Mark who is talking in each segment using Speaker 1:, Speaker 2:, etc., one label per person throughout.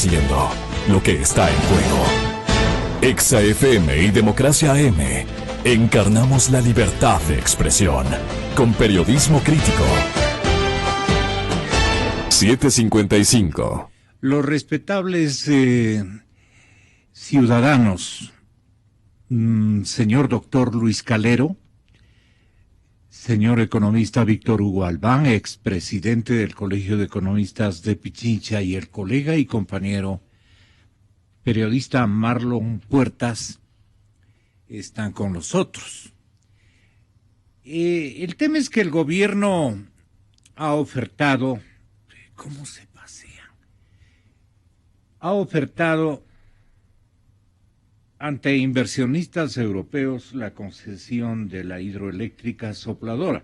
Speaker 1: conociendo lo que está en juego. Exa FM y Democracia AM. Encarnamos la libertad de expresión con periodismo crítico. 7:55.
Speaker 2: Los respetables ciudadanos, señor doctor Luis Calero, señor economista Víctor Hugo Albán, expresidente del Colegio de Economistas de Pichincha, y el colega y compañero periodista Marlon Puertas, están con nosotros. El tema es que el gobierno ha ofertado, ¿cómo se pasean? Ha ofertado ante inversionistas europeos la concesión de la hidroeléctrica Sopladora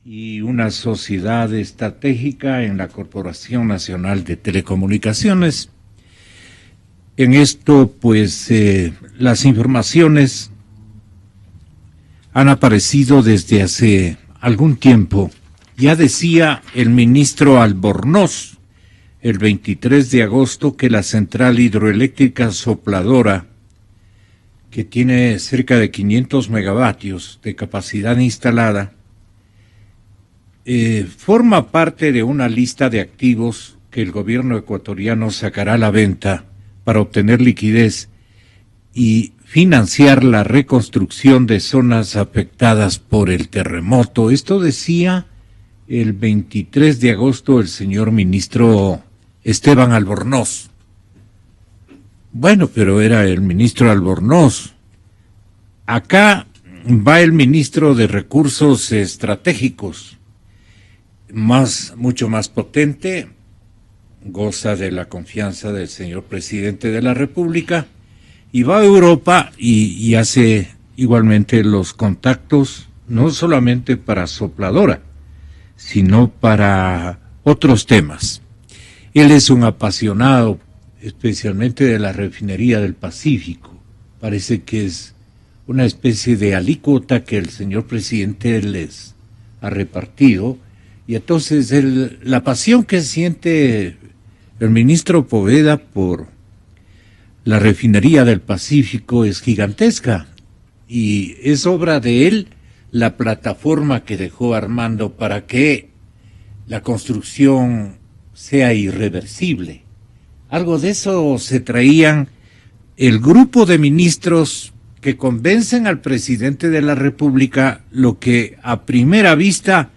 Speaker 2: y una sociedad estratégica en la Corporación Nacional de Telecomunicaciones. En esto, pues, las informaciones han aparecido desde hace algún tiempo. Ya decía el ministro Albornoz el 23 de agosto que la central hidroeléctrica Sopladora, que tiene cerca de 500 megavatios de capacidad instalada, forma parte de una lista de activos que el gobierno ecuatoriano sacará a la venta para obtener liquidez y financiar la reconstrucción de zonas afectadas por el terremoto. Esto decía el 23 de agosto el señor ministro Esteban Albornoz. Bueno, pero era el ministro Albornoz. Acá va el ministro de Recursos Estratégicos, mucho más potente, goza de la confianza del señor presidente de la República, y va a Europa y hace igualmente los contactos, no solamente para Sopladora, sino para otros temas. Él es un apasionado, especialmente de la refinería del Pacífico. Parece que es una especie de alícuota que el señor presidente les ha repartido. Y entonces la pasión que siente el ministro Poveda por la refinería del Pacífico es gigantesca. Y es obra de él la plataforma que dejó armando para que la construcción sea irreversible. Algo de eso se traían el grupo de ministros que convencen al presidente de la República, lo que a primera vista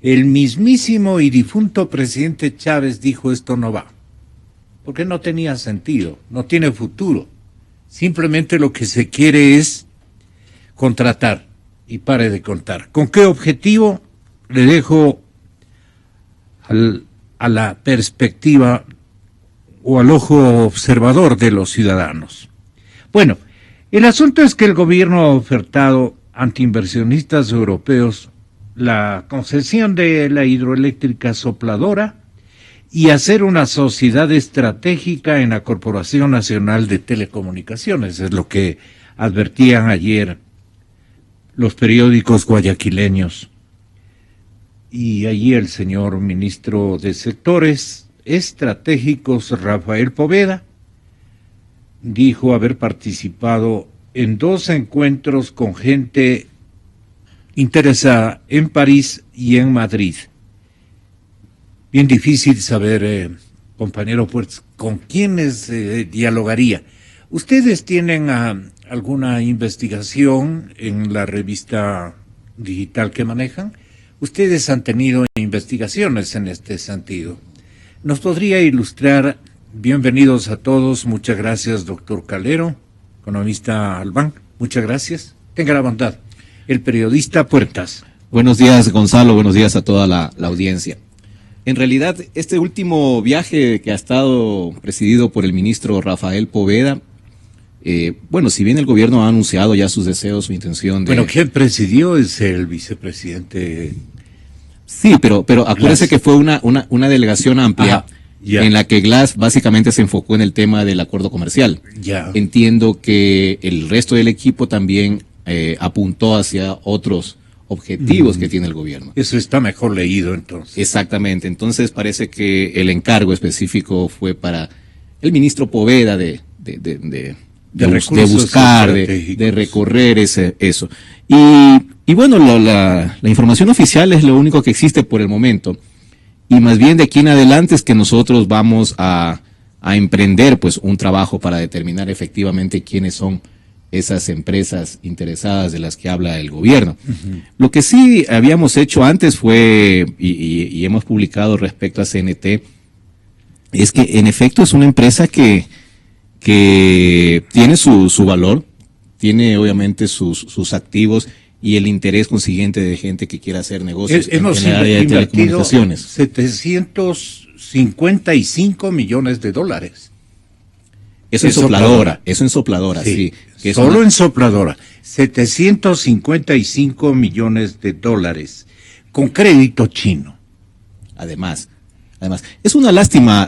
Speaker 2: el mismísimo y difunto presidente Chávez dijo: esto no va, porque no tenía sentido, no tiene futuro. Simplemente lo que se quiere es contratar y pare de contar. ¿Con qué objetivo? Le dejo a la perspectiva o al ojo observador de los ciudadanos. Bueno, el asunto es que el gobierno ha ofertado ante inversionistas europeos la concesión de la hidroeléctrica Sopladora y hacer una sociedad estratégica en la Corporación Nacional de Telecomunicaciones. Es lo que advertían ayer los periódicos guayaquileños. Y allí el señor ministro de Sectores Estratégicos, Rafael Poveda, dijo haber participado en 2 encuentros con gente interesada en París y en Madrid. Bien difícil saber, compañero, pues, con quiénes dialogaría. ¿Ustedes tienen alguna investigación en la revista digital que manejan? Ustedes han tenido investigaciones en este sentido. ¿Nos podría ilustrar? Bienvenidos a todos. Muchas gracias, doctor Calero, economista Albán. Muchas gracias. Tenga la bondad. El periodista Puertas.
Speaker 3: Buenos días, Gonzalo. Buenos días a toda la audiencia. En realidad, este último viaje que ha estado presidido por el ministro Rafael Poveda, bueno, si bien el gobierno ha anunciado ya sus deseos, su intención de...
Speaker 2: Bueno, ¿quién presidió? Es el vicepresidente.
Speaker 3: Sí, pero acuérdese que fue una delegación amplia.
Speaker 2: Ya.
Speaker 3: En la que Glass básicamente se enfocó en el tema del acuerdo comercial.
Speaker 2: Ya.
Speaker 3: Entiendo que el resto del equipo también apuntó hacia otros objetivos que tiene el gobierno.
Speaker 2: Eso está mejor leído entonces.
Speaker 3: Exactamente, entonces parece que el encargo específico fue para el ministro Poveda de buscar, de recorrer eso. Y bueno, la información oficial es lo único que existe por el momento. Y más bien de aquí en adelante es que nosotros vamos a emprender pues un trabajo para determinar efectivamente quiénes son esas empresas interesadas de las que habla el gobierno. Uh-huh. Lo que sí habíamos hecho antes fue, y hemos publicado respecto a CNT, es que en efecto es una empresa que tiene su valor, tiene obviamente sus activos y el interés consiguiente de gente que quiera hacer negocios en el área de telecomunicaciones.
Speaker 2: 755 millones de dólares.
Speaker 3: Eso en Sopladora, sí.
Speaker 2: Solo en Sopladora, 755 millones de dólares, con crédito chino.
Speaker 3: Además, es una lástima,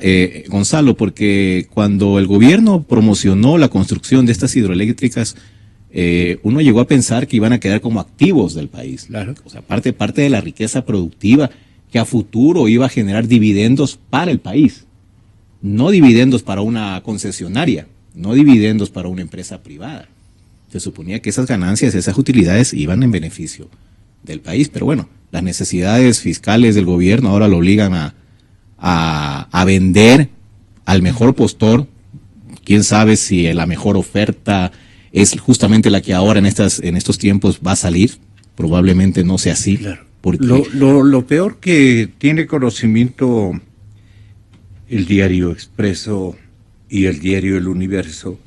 Speaker 3: Gonzalo, porque cuando el gobierno promocionó la construcción de estas hidroeléctricas, uno llegó a pensar que iban a quedar como activos del país.
Speaker 2: Claro.
Speaker 3: O sea, parte de la riqueza productiva que a futuro iba a generar dividendos para el país. No dividendos para una concesionaria, no dividendos para una empresa privada. Se suponía que esas ganancias, esas utilidades iban en beneficio del país, pero bueno, las necesidades fiscales del gobierno ahora lo obligan a vender al mejor postor. Quién sabe si la mejor oferta es justamente la que ahora en estos tiempos va a salir. Probablemente no sea así.
Speaker 2: Claro. Porque lo peor que tiene conocimiento el diario Expreso y el diario El Universo,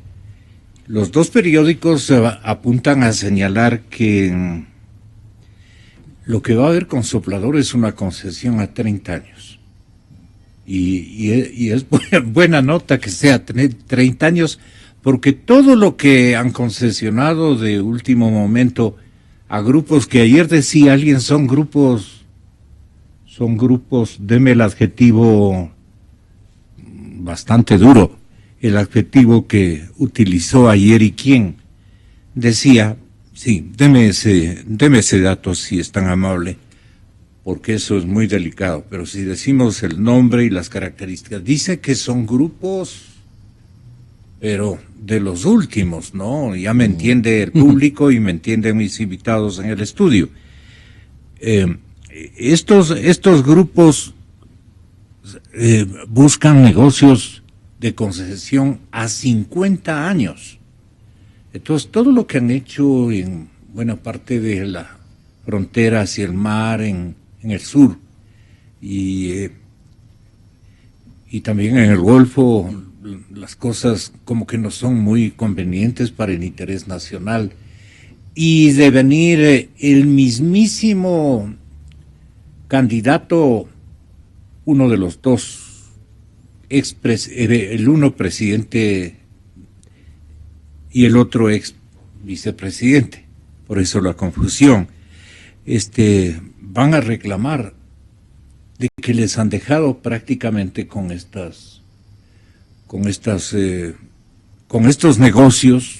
Speaker 2: los dos periódicos apuntan a señalar que lo que va a haber con Soplador es una concesión a 30 años. Y es buena nota que sea 30 años, porque todo lo que han concesionado de último momento a grupos que ayer decía alguien son grupos, deme el adjetivo bastante duro, el adjetivo que utilizó ayer y quién decía, sí, deme ese dato si es tan amable, porque eso es muy delicado, pero si decimos el nombre y las características, dice que son grupos, pero de los últimos, ¿no? Ya me entiende el público y me entienden mis invitados en el estudio. Estos grupos buscan negocios de concesión a 50 años. Entonces, todo lo que han hecho en buena parte de la frontera hacia el mar, en el sur, y también en el Golfo, las cosas como que no son muy convenientes para el interés nacional. Y de venir el mismísimo candidato, uno de los dos, el uno presidente y el otro ex vicepresidente, por eso la confusión, van a reclamar de que les han dejado prácticamente con estos negocios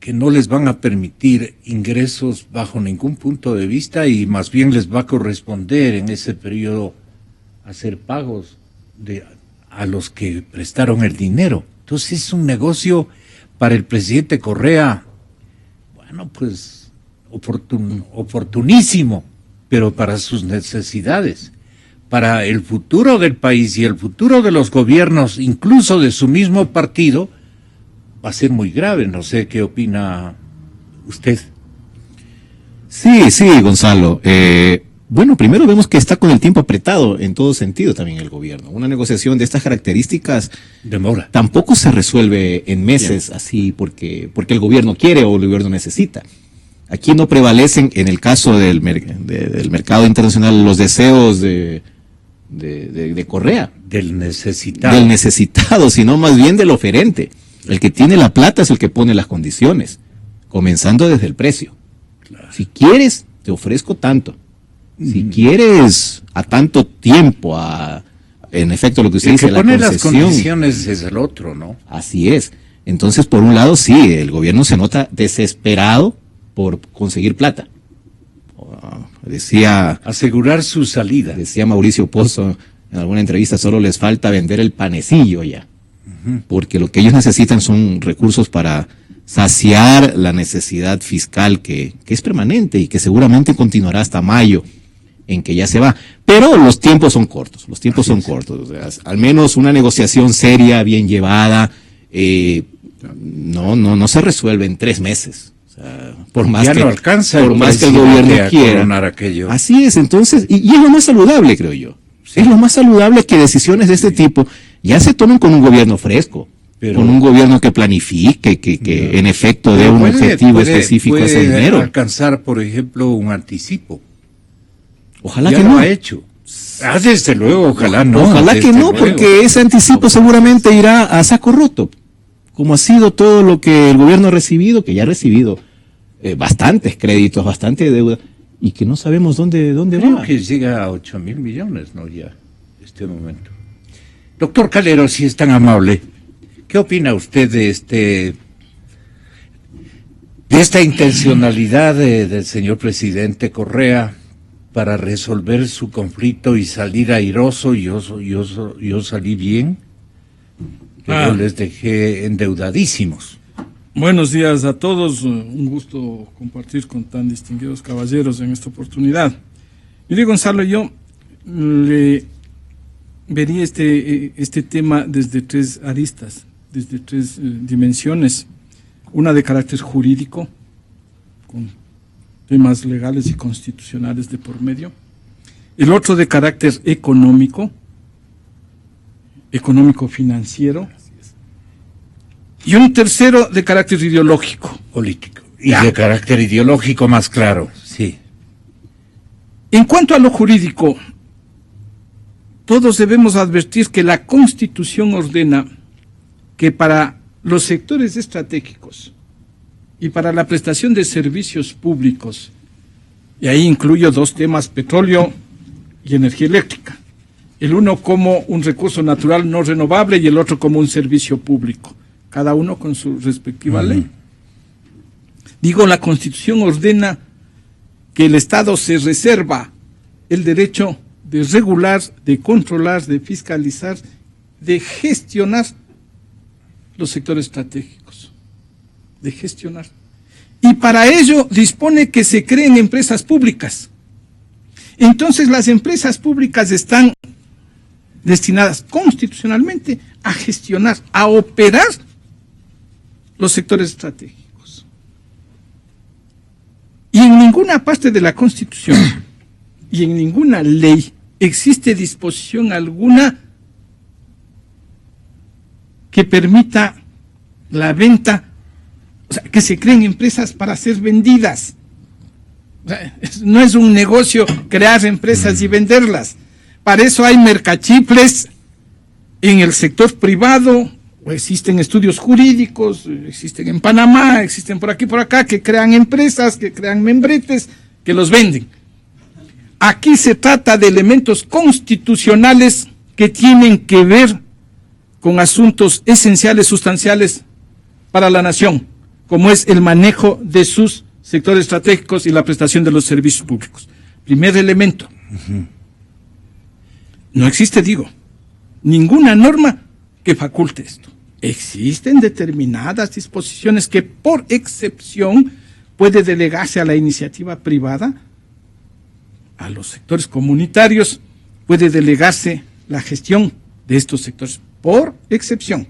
Speaker 2: que no les van a permitir ingresos bajo ningún punto de vista, y más bien les va a corresponder en ese periodo hacer pagos a los que prestaron el dinero. Entonces es un negocio para el presidente Correa, bueno, pues oportunísimo, pero para sus necesidades, para el futuro del país y el futuro de los gobiernos, incluso de su mismo partido, va a ser muy grave. No sé qué opina usted.
Speaker 3: Sí, Gonzalo. Bueno, primero vemos que está con el tiempo apretado en todo sentido también el gobierno. Una negociación de estas características
Speaker 2: demora.
Speaker 3: Tampoco se resuelve en meses así porque el gobierno quiere o el gobierno necesita. Aquí no prevalecen, en el caso del mercado internacional, los deseos de Correa.
Speaker 2: Del necesitado,
Speaker 3: sino más bien del oferente. El que tiene la plata es el que pone las condiciones, comenzando desde el precio. Claro. Si quieres, te ofrezco tanto. Si quieres a tanto tiempo, en efecto lo que usted dice,
Speaker 2: la concesión. El que pone las condiciones es el otro, ¿no?
Speaker 3: Así es. Entonces, por un lado, sí, el gobierno se nota desesperado por conseguir plata. Decía,
Speaker 2: asegurar su salida.
Speaker 3: decía Mauricio Pozo en alguna entrevista, solo les falta vender el panecillo ya. Porque lo que ellos necesitan son recursos para saciar la necesidad fiscal que es permanente y que seguramente continuará hasta mayo, en que ya se va. Pero los tiempos son cortos, o sea, al menos una negociación seria, bien llevada, no se resuelve en 3 meses. O sea, por más
Speaker 2: ya
Speaker 3: que,
Speaker 2: no alcanza
Speaker 3: por más que el gobierno quiera.
Speaker 2: Aquello.
Speaker 3: Así es, entonces, y es lo más saludable, creo yo. Sí. Es lo más saludable que decisiones de este tipo ya se tomen con un gobierno fresco, con un gobierno que planifique, que en efecto dé un objetivo específico a ese dinero.
Speaker 2: Alcanzar, por ejemplo, un anticipo.
Speaker 3: Ojalá
Speaker 2: ya
Speaker 3: que
Speaker 2: lo
Speaker 3: no.
Speaker 2: Ha hecho. Desde luego, ojalá no.
Speaker 3: Ojalá que no, porque ese anticipo seguramente irá a saco roto, como ha sido todo lo que el gobierno ha recibido, que ya ha recibido bastantes créditos, bastante deuda, y que no sabemos dónde
Speaker 2: Creo
Speaker 3: va.
Speaker 2: que llega a 8.000 millones, ¿no? Ya, este momento. Doctor Calero, si es tan amable, ¿qué opina usted de esta intencionalidad del señor presidente Correa para resolver su conflicto y salir airoso? Yo salí bien, pero les dejé endeudadísimos.
Speaker 4: Buenos días a todos, un gusto compartir con tan distinguidos caballeros en esta oportunidad. Mire, Gonzalo, yo le vería este tema desde 3 aristas, desde 3 dimensiones. Una de carácter jurídico, con temas legales y constitucionales de por medio. El otro de carácter económico-financiero. Y un tercero de carácter ideológico.
Speaker 2: Político. Y de carácter ideológico más claro, sí.
Speaker 4: En cuanto a lo jurídico, todos debemos advertir que la Constitución ordena que para los sectores estratégicos y para la prestación de servicios públicos, y ahí incluyo 2 temas, petróleo y energía eléctrica, el uno como un recurso natural no renovable y el otro como un servicio público, cada uno con su respectiva ley. Digo, la Constitución ordena que el Estado se reserva el derecho de regular, de controlar, de fiscalizar, de gestionar los sectores estratégicos, de gestionar. Y para ello dispone que se creen empresas públicas. Entonces las empresas públicas están destinadas constitucionalmente a gestionar, a operar los sectores estratégicos. Y en ninguna parte de la Constitución y en ninguna ley existe disposición alguna que permita la venta, o sea, que se creen empresas para ser vendidas. O sea, no es un negocio crear empresas y venderlas. Para eso hay mercachifles en el sector privado, o existen estudios jurídicos, existen en Panamá, existen por aquí por acá, que crean empresas, que crean membretes, que los venden. Aquí se trata de elementos constitucionales que tienen que ver con asuntos esenciales, sustanciales para la nación, como es el manejo de sus sectores estratégicos y la prestación de los servicios públicos. Primer elemento. No existe, digo, ninguna norma que faculte esto. Existen determinadas disposiciones que por excepción puede delegarse a la iniciativa privada, a los sectores comunitarios, puede delegarse la gestión de estos sectores, por excepción.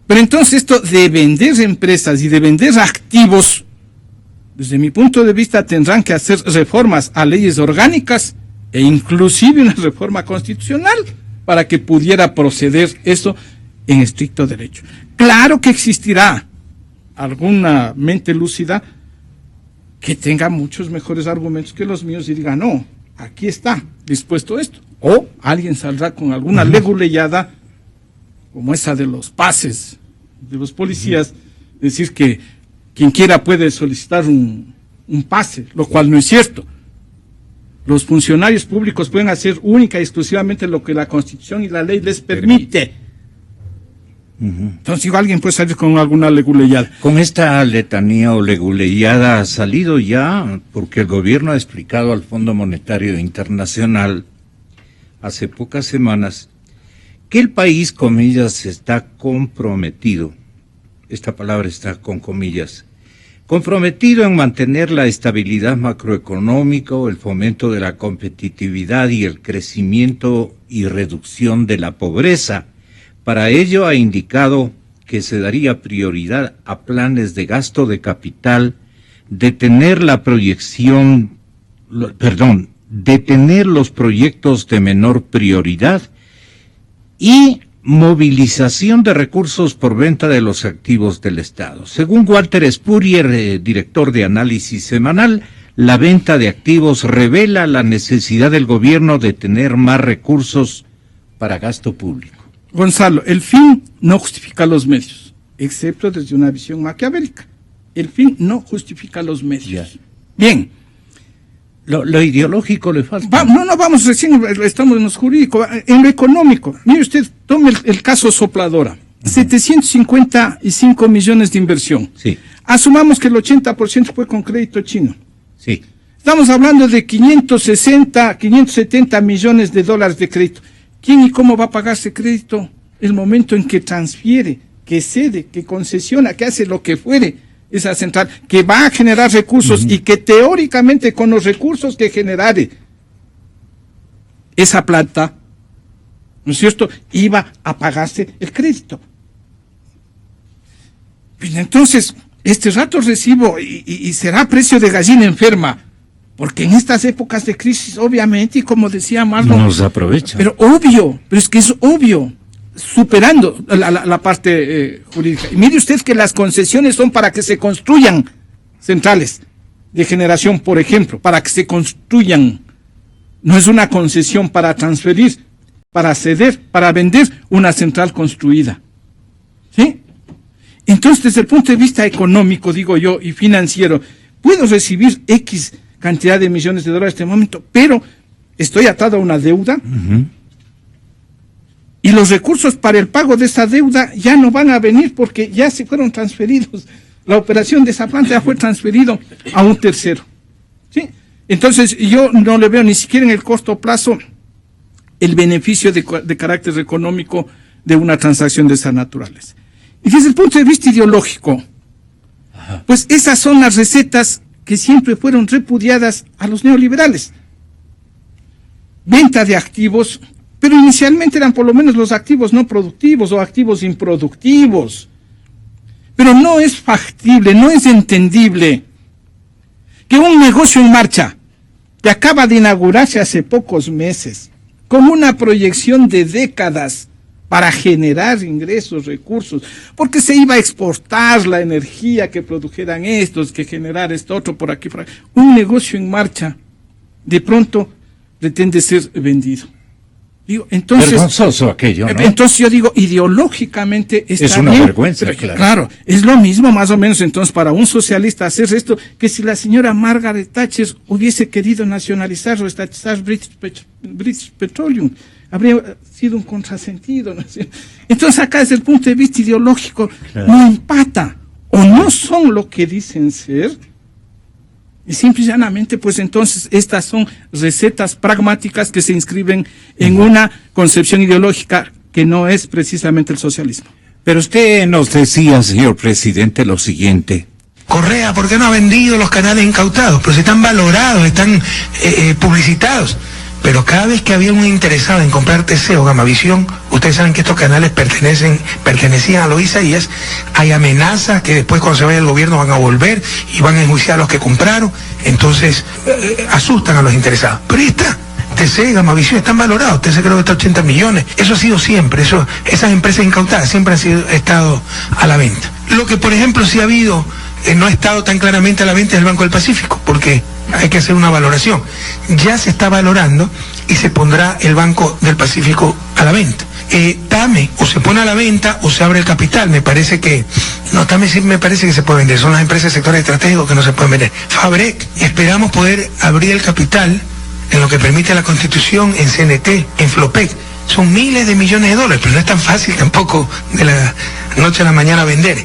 Speaker 4: Pero entonces esto de vender empresas y de vender activos, desde mi punto de vista tendrán que hacer reformas a leyes orgánicas e inclusive una reforma constitucional para que pudiera proceder esto en estricto derecho. Claro que existirá alguna mente lúcida que tenga muchos mejores argumentos que los míos y diga, no, aquí está dispuesto esto. O alguien saldrá con alguna leguleyada como esa de los pases de los policías, decir que quien quiera puede solicitar un pase, lo cual no es cierto. Los funcionarios públicos pueden hacer única y exclusivamente lo que la Constitución y la ley les permite. Entonces, digo, alguien puede salir con alguna leguleyada.
Speaker 2: Con esta letanía o leguleyada ha salido ya, porque el gobierno ha explicado al Fondo Monetario Internacional hace pocas semanas que el país, comillas, está comprometido, esta palabra está con comillas, comprometido en mantener la estabilidad macroeconómica, el fomento de la competitividad y el crecimiento y reducción de la pobreza. Para ello ha indicado que se daría prioridad a planes de gasto de capital, detener los proyectos de menor prioridad y movilización de recursos por venta de los activos del Estado. Según Walter Spurrier, director de Análisis Semanal, la venta de activos revela la necesidad del gobierno de tener más recursos para gasto público.
Speaker 4: Gonzalo, el fin no justifica los medios, excepto desde una visión maquiavélica. El fin no justifica los medios.
Speaker 2: Ya.
Speaker 4: Bien.
Speaker 2: Lo ideológico le falta.
Speaker 4: Vamos, recién estamos en lo jurídico. En lo económico, mire usted, tome el caso Sopladora. 755 millones de inversión.
Speaker 2: Sí.
Speaker 4: Asumamos que el 80% fue con crédito chino.
Speaker 2: Sí.
Speaker 4: Estamos hablando de 570 millones de dólares de crédito. ¿Quién y cómo va a pagar ese crédito? El momento en que transfiere, que cede, que concesiona, que hace lo que fuere esa central, que va a generar recursos y que teóricamente con los recursos que generare esa planta, ¿no es cierto?, iba a pagarse el crédito. Pues entonces, este rato recibo y será precio de gallina enferma, porque en estas épocas de crisis, obviamente, y como decía Marlon,
Speaker 2: nos aprovecha.
Speaker 4: pero es que es obvio, superando la parte jurídica. Y mire usted que las concesiones son para que se construyan centrales de generación, por ejemplo, para que se construyan. No es una concesión para transferir, para ceder, para vender una central construida. ¿Sí? Entonces, desde el punto de vista económico, digo yo, y financiero, puedo recibir X cantidad de millones de dólares en este momento, pero estoy atado a una deuda. Y los recursos para el pago de esa deuda ya no van a venir porque ya se fueron transferidos. La operación de esa planta ya fue transferido a un tercero. ¿Sí? Entonces yo no le veo ni siquiera en el corto plazo el beneficio de carácter económico de una transacción de esa naturaleza. Y desde el punto de vista ideológico, pues esas son las recetas que siempre fueron repudiadas a los neoliberales. Venta de activos, pero inicialmente eran por lo menos los activos no productivos o activos improductivos. Pero no es factible, no es entendible que un negocio en marcha, que acaba de inaugurarse hace pocos meses, con una proyección de décadas para generar ingresos, recursos, porque se iba a exportar la energía que produjeran estos, que generar esto otro por aquí, por allá. Un negocio en marcha, de pronto pretende ser vendido. Digo, entonces,
Speaker 2: vergonzoso aquello, ¿no?
Speaker 4: Entonces yo digo, ideológicamente está
Speaker 2: es una
Speaker 4: bien,
Speaker 2: vergüenza,
Speaker 4: pero, claro, es lo mismo más o menos entonces para un socialista hacer esto que si la señora Margaret Thatcher hubiese querido nacionalizar o estatizar British Petroleum. Habría sido un contrasentido, ¿no? Entonces acá desde el punto de vista ideológico no empata o no son lo que dicen ser. Y simple y llanamente, pues entonces estas son recetas pragmáticas que se inscriben en una concepción ideológica que no es precisamente el socialismo.
Speaker 2: Pero usted nos decía, señor presidente, lo siguiente.
Speaker 5: Correa, ¿por qué no ha vendido los canales incautados? Pero si están valorados, están publicitados. Pero cada vez que había un interesado en comprar TC o Gamavisión, ustedes saben que estos canales pertenecían a Loíza y hay amenazas que después cuando se vaya el gobierno van a volver y van a enjuiciar a los que compraron. Entonces, asustan a los interesados. Pero TC y Gamavisión están valorados. TC creo que está 80 millones. Eso ha sido siempre. Esas empresas incautadas siempre han estado a la venta. Lo que, por ejemplo, sí ha habido, no ha estado tan claramente a la venta es el Banco del Pacífico, porque hay que hacer una valoración. Ya se está valorando y se pondrá el Banco del Pacífico a la venta. TAME o se pone a la venta o se abre el capital. TAME sí me parece que se puede vender. Son las empresas de sectores estratégicos que no se pueden vender. Fabrec, esperamos poder abrir el capital en lo que permite la Constitución, en CNT, en Flopec. son miles de millones de dólares, pero no es tan fácil tampoco de la noche a la mañana vender.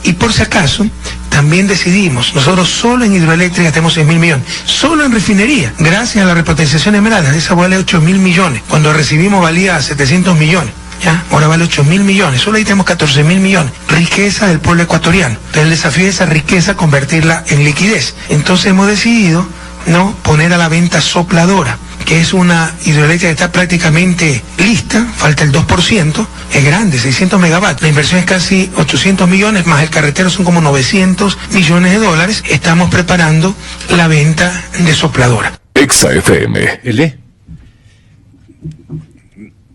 Speaker 5: Y por si acaso, también decidimos, nosotros solo en hidroeléctrica tenemos 6.000 millones, solo en refinería, gracias a la repotenciación Esmeralda, esa vale 8.000 millones, cuando recibimos valía 700 millones. ¿Ya? Ahora vale 8.000 millones, solo ahí tenemos 14.000 millones, riqueza del pueblo ecuatoriano. Entonces el desafío es esa riqueza convertirla en liquidez. Entonces hemos decidido no poner a la venta Sopladora, que es una hidroeléctrica que está prácticamente lista, falta el 2%, es grande, 600 megavatios, la inversión es casi 800 millones, más el carretero son como 900 millones de dólares, estamos preparando la venta de Sopladora.
Speaker 1: Exa FM.
Speaker 2: Ele.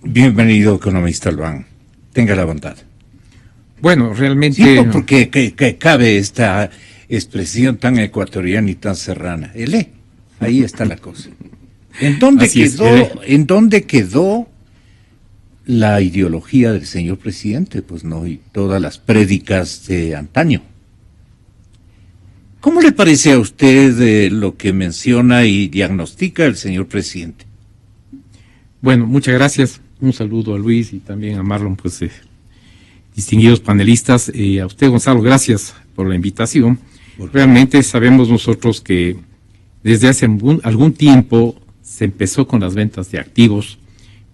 Speaker 2: Bienvenido, economista Albán. Tenga la bondad.
Speaker 4: Bueno, realmente...
Speaker 2: Sí, porque que cabe esta expresión tan ecuatoriana y tan serrana. Ele, ahí está la cosa. ¿En dónde quedó la ideología del señor presidente? Pues no, y todas las prédicas de antaño. ¿Cómo le parece a usted lo que menciona y diagnostica el señor presidente?
Speaker 4: Bueno, muchas gracias. Un saludo a Luis y también a Marlon, pues distinguidos panelistas. A usted, Gonzalo, gracias por la invitación. Realmente sabemos nosotros que desde hace algún tiempo se empezó con las ventas de activos,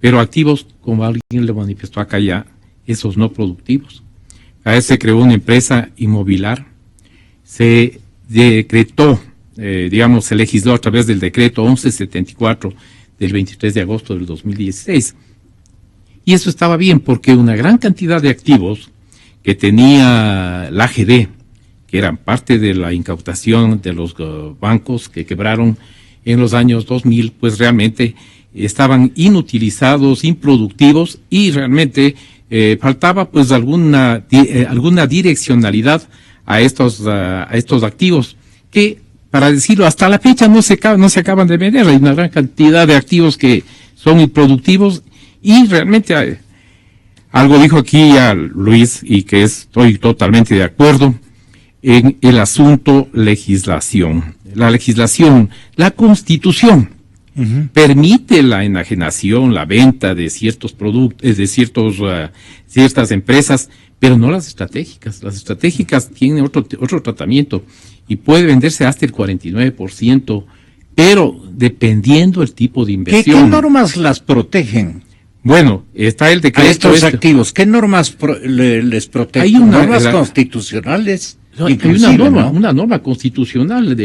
Speaker 4: pero activos, como alguien le manifestó acá ya, esos no productivos. A veces se creó una empresa inmobiliar, se decretó, se legisló a través del decreto 1174 del 23 de agosto del 2016. Y eso estaba bien porque una gran cantidad de activos que tenía la AGD, que eran parte de la incautación de los bancos que quebraron en los años 2000, pues realmente estaban inutilizados, improductivos y realmente faltaba pues alguna direccionalidad a estos activos que, para decirlo, hasta la fecha no se acaban de vender. Hay una gran cantidad de activos que son improductivos y realmente algo dijo aquí a Luis y que estoy totalmente de acuerdo en el asunto legislación. La legislación, la Constitución, permite la enajenación, la venta de ciertos productos, de ciertas empresas, pero no las estratégicas. Las estratégicas tienen otro tratamiento y puede venderse hasta el 49%, pero dependiendo el tipo de inversión.
Speaker 2: ¿Qué normas las protegen?
Speaker 4: Bueno, está el decreto.
Speaker 2: A estos activos, ¿qué normas les protegen?
Speaker 4: Hay
Speaker 2: normas constitucionales.
Speaker 4: Hay una norma constitucional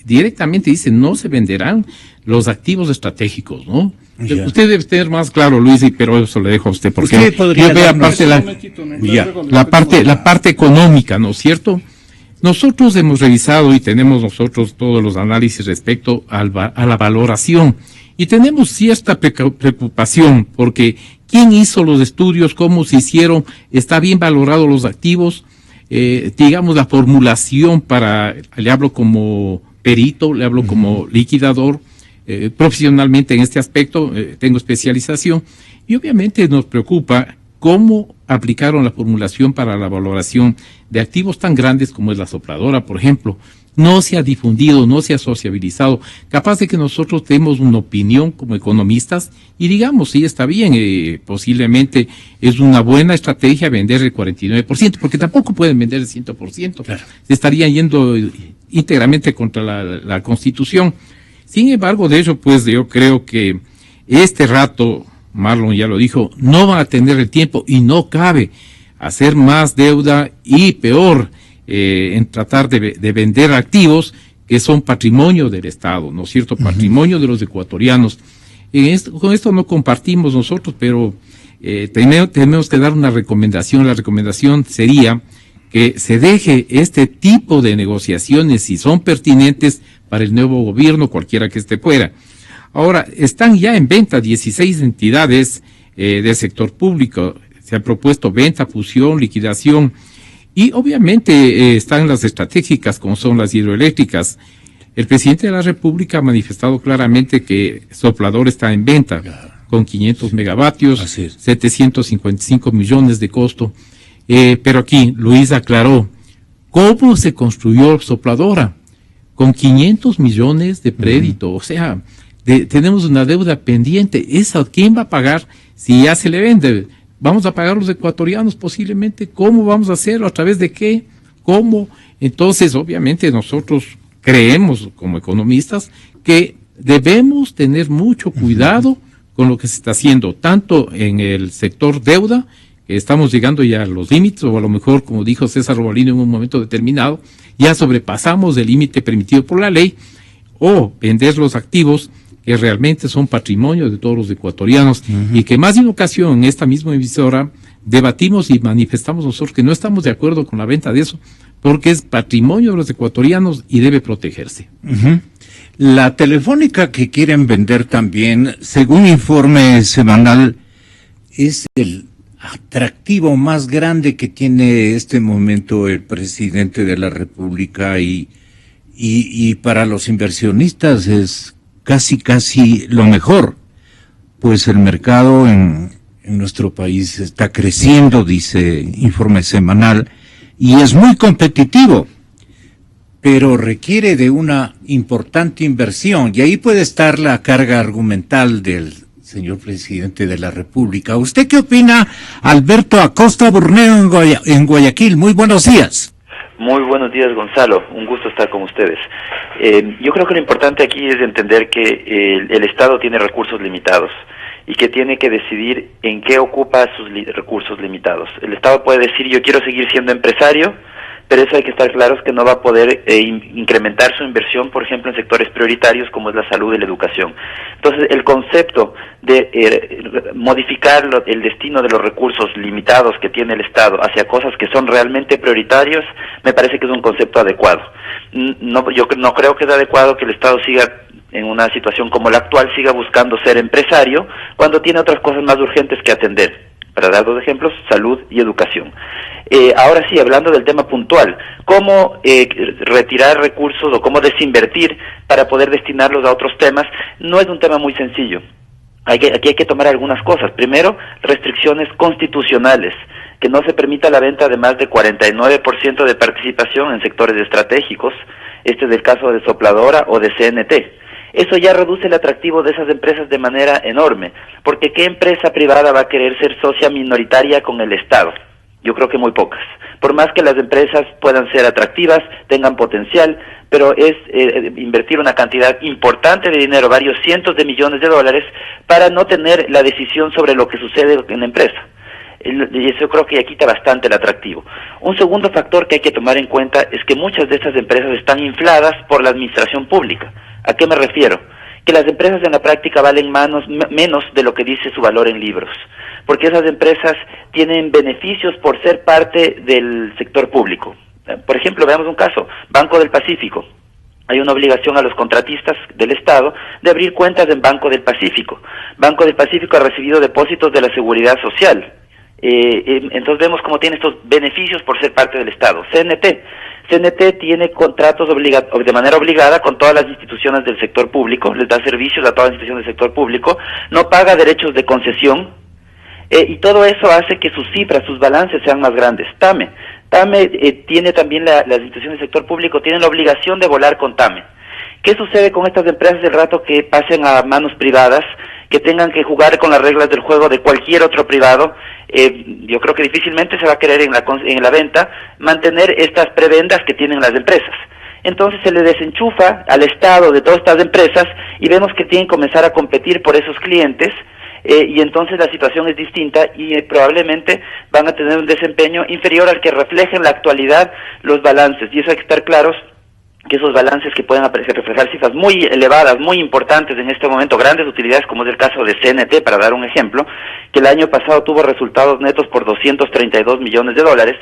Speaker 4: directamente dice no se venderán los activos estratégicos, ¿no? Ya. Usted debe tener más claro, Luis, pero eso le dejo a usted porque
Speaker 2: usted podría
Speaker 4: aparte la parte económica, ¿no es cierto? Nosotros hemos revisado y tenemos nosotros todos los análisis respecto a la valoración y tenemos cierta preocupación porque ¿quién hizo los estudios? ¿Cómo se hicieron? ¿Está bien valorados los activos? La formulación le hablo como perito, le hablo como liquidador, profesionalmente en este aspecto, tengo especialización, y obviamente nos preocupa cómo aplicaron la formulación para la valoración de activos tan grandes como es la Sopladora, por ejemplo. No se ha difundido, no se ha sociabilizado, capaz de que nosotros tenemos una opinión como economistas y digamos, sí, está bien, posiblemente es una buena estrategia vender el 49%, porque tampoco pueden vender el 100%, claro. Se estarían yendo íntegramente contra la Constitución. Sin embargo, de hecho, pues yo creo que este rato, Marlon ya lo dijo, no van a tener el tiempo y no cabe hacer más deuda y peor, en tratar de vender activos que son patrimonio del Estado, ¿no es cierto? Patrimonio de los ecuatorianos. Con esto no compartimos nosotros, pero tenemos que dar una recomendación. La recomendación sería que se deje este tipo de negociaciones si son pertinentes para el nuevo gobierno, cualquiera que esté fuera. Ahora, están ya en venta 16 entidades del sector público. Se han propuesto venta, fusión, liquidación. Y obviamente están las estratégicas, como son las hidroeléctricas. El presidente de la República ha manifestado claramente que Soplador está en venta, con 500 megavatios, 755 millones de costo. Pero aquí Luis aclaró cómo se construyó Sopladora, con 500 millones de crédito. O sea, tenemos una deuda pendiente. ¿Esa quién va a pagar si ya se le vende, vamos a pagar los ecuatorianos posiblemente, ¿cómo vamos a hacerlo? ¿A través de qué? ¿Cómo? Entonces, obviamente, nosotros creemos como economistas que debemos tener mucho cuidado con lo que se está haciendo, tanto en el sector deuda, que estamos llegando ya a los límites, o a lo mejor, como dijo César Robalino en un momento determinado, ya sobrepasamos el límite permitido por la ley, o vender los activos que realmente son patrimonio de todos los ecuatorianos, y que más de una ocasión en esta misma emisora debatimos y manifestamos nosotros que no estamos de acuerdo con la venta de eso, porque es patrimonio de los ecuatorianos y debe protegerse.
Speaker 2: La telefónica que quieren vender también, según informe semanal, es el atractivo más grande que tiene este momento el presidente de la República y para los inversionistas es casi lo mejor, pues el mercado en nuestro país está creciendo, dice informe semanal, y es muy competitivo, pero requiere de una importante inversión, y ahí puede estar la carga argumental del señor presidente de la República. ¿Usted qué opina, Alberto Acosta Burneo en Guayaquil? Muy buenos días.
Speaker 6: Muy buenos días, Gonzalo. Un gusto estar con ustedes. Yo creo que lo importante aquí es entender que el Estado tiene recursos limitados y que tiene que decidir en qué ocupa sus recursos limitados. El Estado puede decir, yo quiero seguir siendo empresario, pero eso hay que estar claros que no va a poder incrementar su inversión, por ejemplo, en sectores prioritarios como es la salud y la educación. Entonces, el concepto de modificar el destino de los recursos limitados que tiene el Estado hacia cosas que son realmente prioritarios, me parece que es un concepto adecuado. Yo no creo que es adecuado que el Estado siga en una situación como la actual, siga buscando ser empresario cuando tiene otras cosas más urgentes que atender. Para dar dos ejemplos, salud y educación. Ahora sí, hablando del tema puntual, ¿cómo retirar recursos o cómo desinvertir para poder destinarlos a otros temas? No es un tema muy sencillo. Aquí hay que tomar algunas cosas. Primero, restricciones constitucionales, que no se permita la venta de más de 49% de participación en sectores estratégicos. Este es el caso de Sopladora o de CNT. Eso ya reduce el atractivo de esas empresas de manera enorme, porque ¿qué empresa privada va a querer ser socia minoritaria con el Estado? Yo creo que muy pocas. Por más que las empresas puedan ser atractivas, tengan potencial, pero es invertir una cantidad importante de dinero, varios cientos de millones de dólares, para no tener la decisión sobre lo que sucede en la empresa. Y eso creo que ya quita bastante el atractivo. Un segundo factor que hay que tomar en cuenta es que muchas de estas empresas están infladas por la administración pública. ¿A qué me refiero? Que las empresas en la práctica valen menos de lo que dice su valor en libros, porque esas empresas tienen beneficios por ser parte del sector público. Por ejemplo, veamos un caso, Banco del Pacífico. Hay una obligación a los contratistas del Estado de abrir cuentas en Banco del Pacífico. Banco del Pacífico ha recibido depósitos de la Seguridad Social. Entonces vemos cómo tiene estos beneficios por ser parte del Estado. CNT tiene contratos de manera obligada con todas las instituciones del sector público, les da servicios a todas las instituciones del sector público, no paga derechos de concesión, y todo eso hace que sus cifras, sus balances sean más grandes. TAME tiene también las instituciones del sector público, tienen la obligación de volar con TAME. ¿Qué sucede con estas empresas el rato que pasen a manos privadas, que tengan que jugar con las reglas del juego de cualquier otro privado? Yo creo que difícilmente se va a querer en la venta mantener estas prebendas que tienen las empresas. Entonces se le desenchufa al Estado de todas estas empresas y vemos que tienen que comenzar a competir por esos clientes, y entonces la situación es distinta y probablemente van a tener un desempeño inferior al que refleja en la actualidad los balances, y eso hay que estar claros, que esos balances que pueden reflejar cifras muy elevadas, muy importantes en este momento, grandes utilidades, como es el caso de CNT, para dar un ejemplo, que el año pasado tuvo resultados netos por 232 millones de dólares.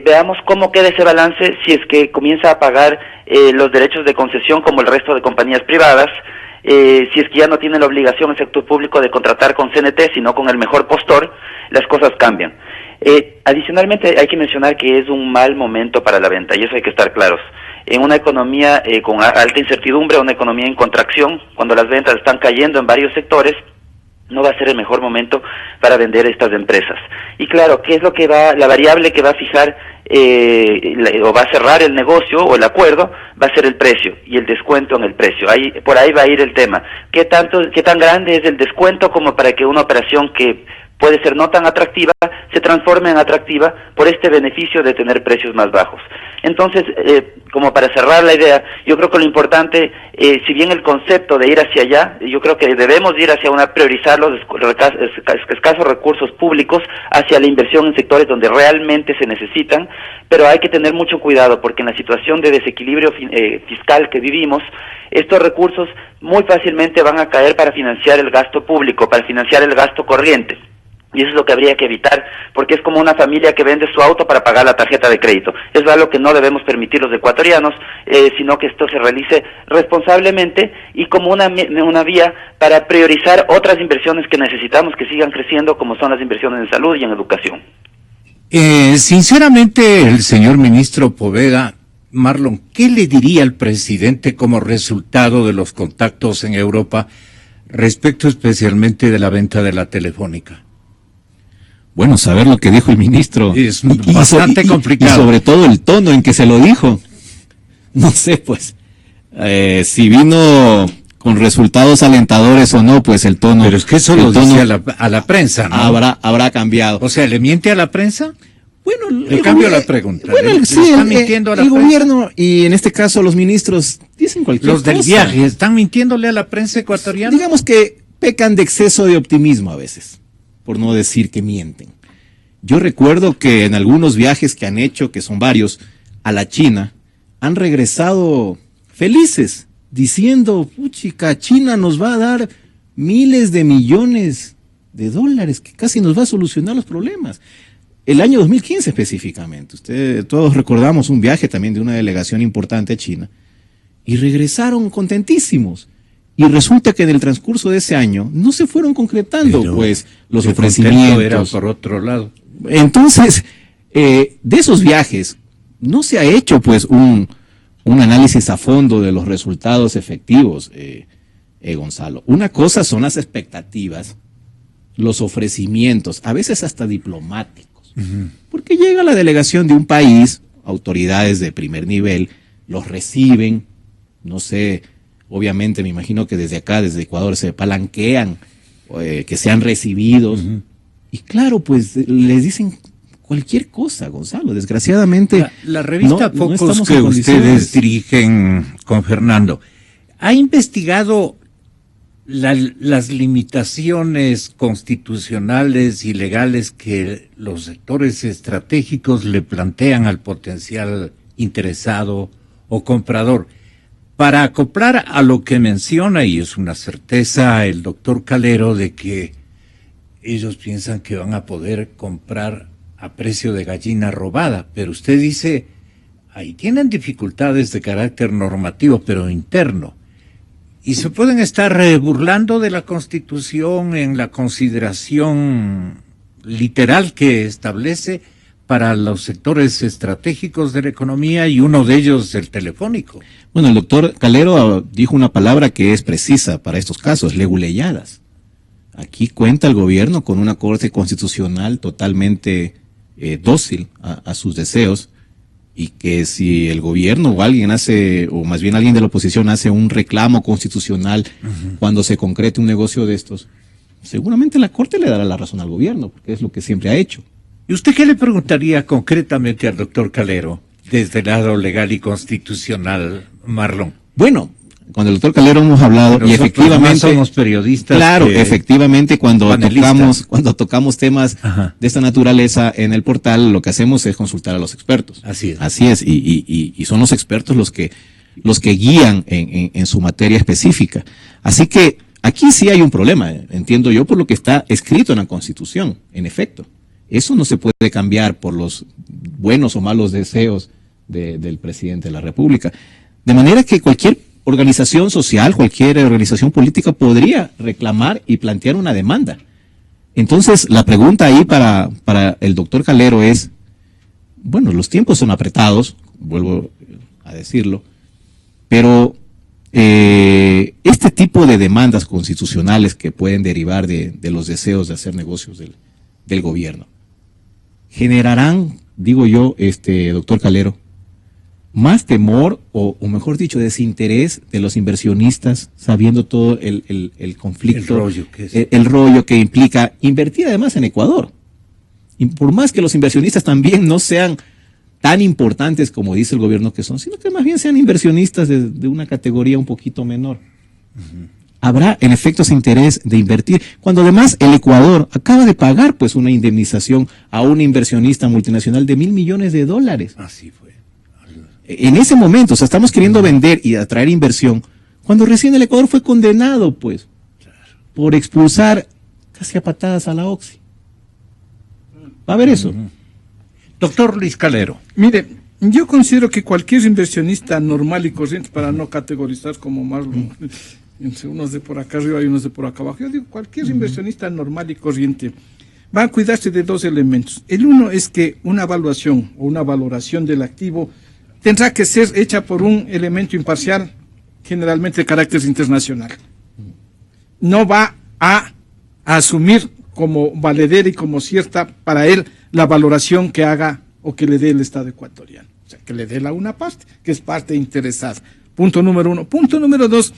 Speaker 6: Veamos cómo queda ese balance si es que comienza a pagar los derechos de concesión como el resto de compañías privadas, si es que ya no tiene la obligación el sector público de contratar con CNT, sino con el mejor postor, las cosas cambian. Adicionalmente hay que mencionar que es un mal momento para la venta, y eso hay que estar claros. En una economía con alta incertidumbre, una economía en contracción, cuando las ventas están cayendo en varios sectores, no va a ser el mejor momento para vender estas empresas. Y claro, ¿qué es la variable que va a fijar o va a cerrar el negocio o el acuerdo, va a ser el precio y el descuento en el precio. Por ahí va a ir el tema. ¿Qué tan grande es el descuento como para que una operación que puede ser no tan atractiva se transforme en atractiva por este beneficio de tener precios más bajos? Entonces, como para cerrar la idea, yo creo que lo importante, si bien el concepto de ir hacia allá, yo creo que debemos ir hacia priorizar los escasos recursos públicos hacia la inversión en sectores donde realmente se necesitan, pero hay que tener mucho cuidado porque en la situación de desequilibrio fiscal que vivimos, estos recursos muy fácilmente van a caer para financiar el gasto público, para financiar el gasto corriente. Y eso es lo que habría que evitar, porque es como una familia que vende su auto para pagar la tarjeta de crédito. Es algo que no debemos permitir los ecuatorianos, sino que esto se realice responsablemente y como una vía para priorizar otras inversiones que necesitamos que sigan creciendo, como son las inversiones en salud y en educación.
Speaker 2: Sinceramente, el señor ministro Poveda, Marlon, ¿qué le diría al presidente como resultado de los contactos en Europa respecto especialmente de la venta de la Telefónica?
Speaker 3: Bueno, saber lo que dijo el ministro
Speaker 2: es bastante complicado.
Speaker 3: Y sobre todo el tono en que se lo dijo. No sé, pues, si vino con resultados alentadores o no, pues el tono.
Speaker 2: Pero es que eso lo dice a la prensa, ¿no?
Speaker 3: Habrá cambiado.
Speaker 2: O sea, ¿le miente a la prensa?
Speaker 3: Bueno,
Speaker 2: le cambio la pregunta.
Speaker 3: Bueno, sí,
Speaker 2: ¿está mintiendo a la prensa?
Speaker 3: Gobierno y en este caso los ministros dicen cualquier cosa.
Speaker 2: Los del viaje, ¿están mintiéndole a la prensa ecuatoriana?
Speaker 3: Digamos que pecan de exceso de optimismo a veces, por no decir que mienten. Yo recuerdo que en algunos viajes que han hecho, que son varios, a la China, han regresado felices, diciendo, puchica, China nos va a dar miles de millones de dólares, que casi nos va a solucionar los problemas. El año 2015 específicamente, todos recordamos un viaje también de una delegación importante a China, y regresaron contentísimos. Y resulta que en el transcurso de ese año no se fueron concretando, pero pues, los ofrecimientos.
Speaker 2: Era por otro lado.
Speaker 3: Entonces, de esos viajes, no se ha hecho, pues, un análisis a fondo de los resultados efectivos, Gonzalo. Una cosa son las expectativas, los ofrecimientos, a veces hasta diplomáticos. Porque llega la delegación de un país, autoridades de primer nivel, los reciben, no sé, obviamente me imagino que desde acá, desde Ecuador, se palanquean, que sean recibidos. Y claro, pues les dicen cualquier cosa, Gonzalo. Desgraciadamente.
Speaker 2: La revista
Speaker 3: no
Speaker 2: Focus que ustedes dirigen con Fernando, ¿ha investigado las limitaciones constitucionales y legales que los sectores estratégicos le plantean al potencial interesado o comprador? Para acoplar a lo que menciona, y es una certeza, el doctor Calero, de que ellos piensan que van a poder comprar a precio de gallina robada, pero usted dice, ahí tienen dificultades de carácter normativo, pero interno, y se pueden estar burlando de la Constitución en la consideración literal que establece para los sectores estratégicos de la economía y uno de ellos el telefónico.
Speaker 3: Bueno, el doctor Calero dijo una palabra que es precisa para estos casos, leguleyadas. Aquí cuenta el gobierno con una corte constitucional totalmente dócil a sus deseos, y que si el gobierno o alguien hace, o más bien alguien de la oposición hace un reclamo constitucional cuando se concrete un negocio de estos, seguramente la corte le dará la razón al gobierno, porque es lo que siempre ha hecho.
Speaker 2: ¿Y usted qué le preguntaría concretamente al doctor Calero desde el lado legal y constitucional, Marlon?
Speaker 3: Bueno, con el doctor Calero hemos hablado, y efectivamente
Speaker 2: somos periodistas.
Speaker 3: Claro, efectivamente cuando tocamos temas de esta naturaleza en el portal, lo que hacemos es consultar a los expertos.
Speaker 2: Así
Speaker 3: es, y son los expertos los que guían en su materia específica. Así que aquí sí hay un problema, entiendo yo, por lo que está escrito en la Constitución, en efecto. Eso no se puede cambiar por los buenos o malos deseos del presidente de la República. De manera que cualquier organización social, cualquier organización política podría reclamar y plantear una demanda. Entonces, la pregunta ahí para el doctor Calero es, bueno, los tiempos son apretados, vuelvo a decirlo, pero este tipo de demandas constitucionales que pueden derivar de los deseos de hacer negocios del gobierno, generarán digo yo, doctor Calero, más temor o mejor dicho, desinterés de los inversionistas, sabiendo todo el conflicto, el rollo que implica invertir además en Ecuador. Y por más que los inversionistas también no sean tan importantes como dice el gobierno que son, sino que más bien sean inversionistas de una categoría un poquito menor. Habrá en efecto ese interés de invertir, cuando además el Ecuador acaba de pagar pues una indemnización a un inversionista multinacional de $1.000 millones.
Speaker 2: Así fue.
Speaker 3: En ese momento, o sea, estamos queriendo vender y atraer inversión, cuando recién el Ecuador fue condenado, pues, por expulsar casi a patadas a la Oxy. Va a haber eso.
Speaker 2: Doctor Luis Calero.
Speaker 4: Mire, yo considero que cualquier inversionista normal y corriente, para no categorizar como más, entre unos de por acá arriba y unos de por acá abajo, yo digo, cualquier inversionista normal y corriente va a cuidarse de dos elementos. El uno es que una evaluación o una valoración del activo tendrá que ser hecha por un elemento imparcial, generalmente de carácter internacional. No va a asumir como valedera y como cierta para él la valoración que haga o que le dé el Estado ecuatoriano. O sea, que le dé la una parte, que es parte interesada. Punto número uno. Punto número dos,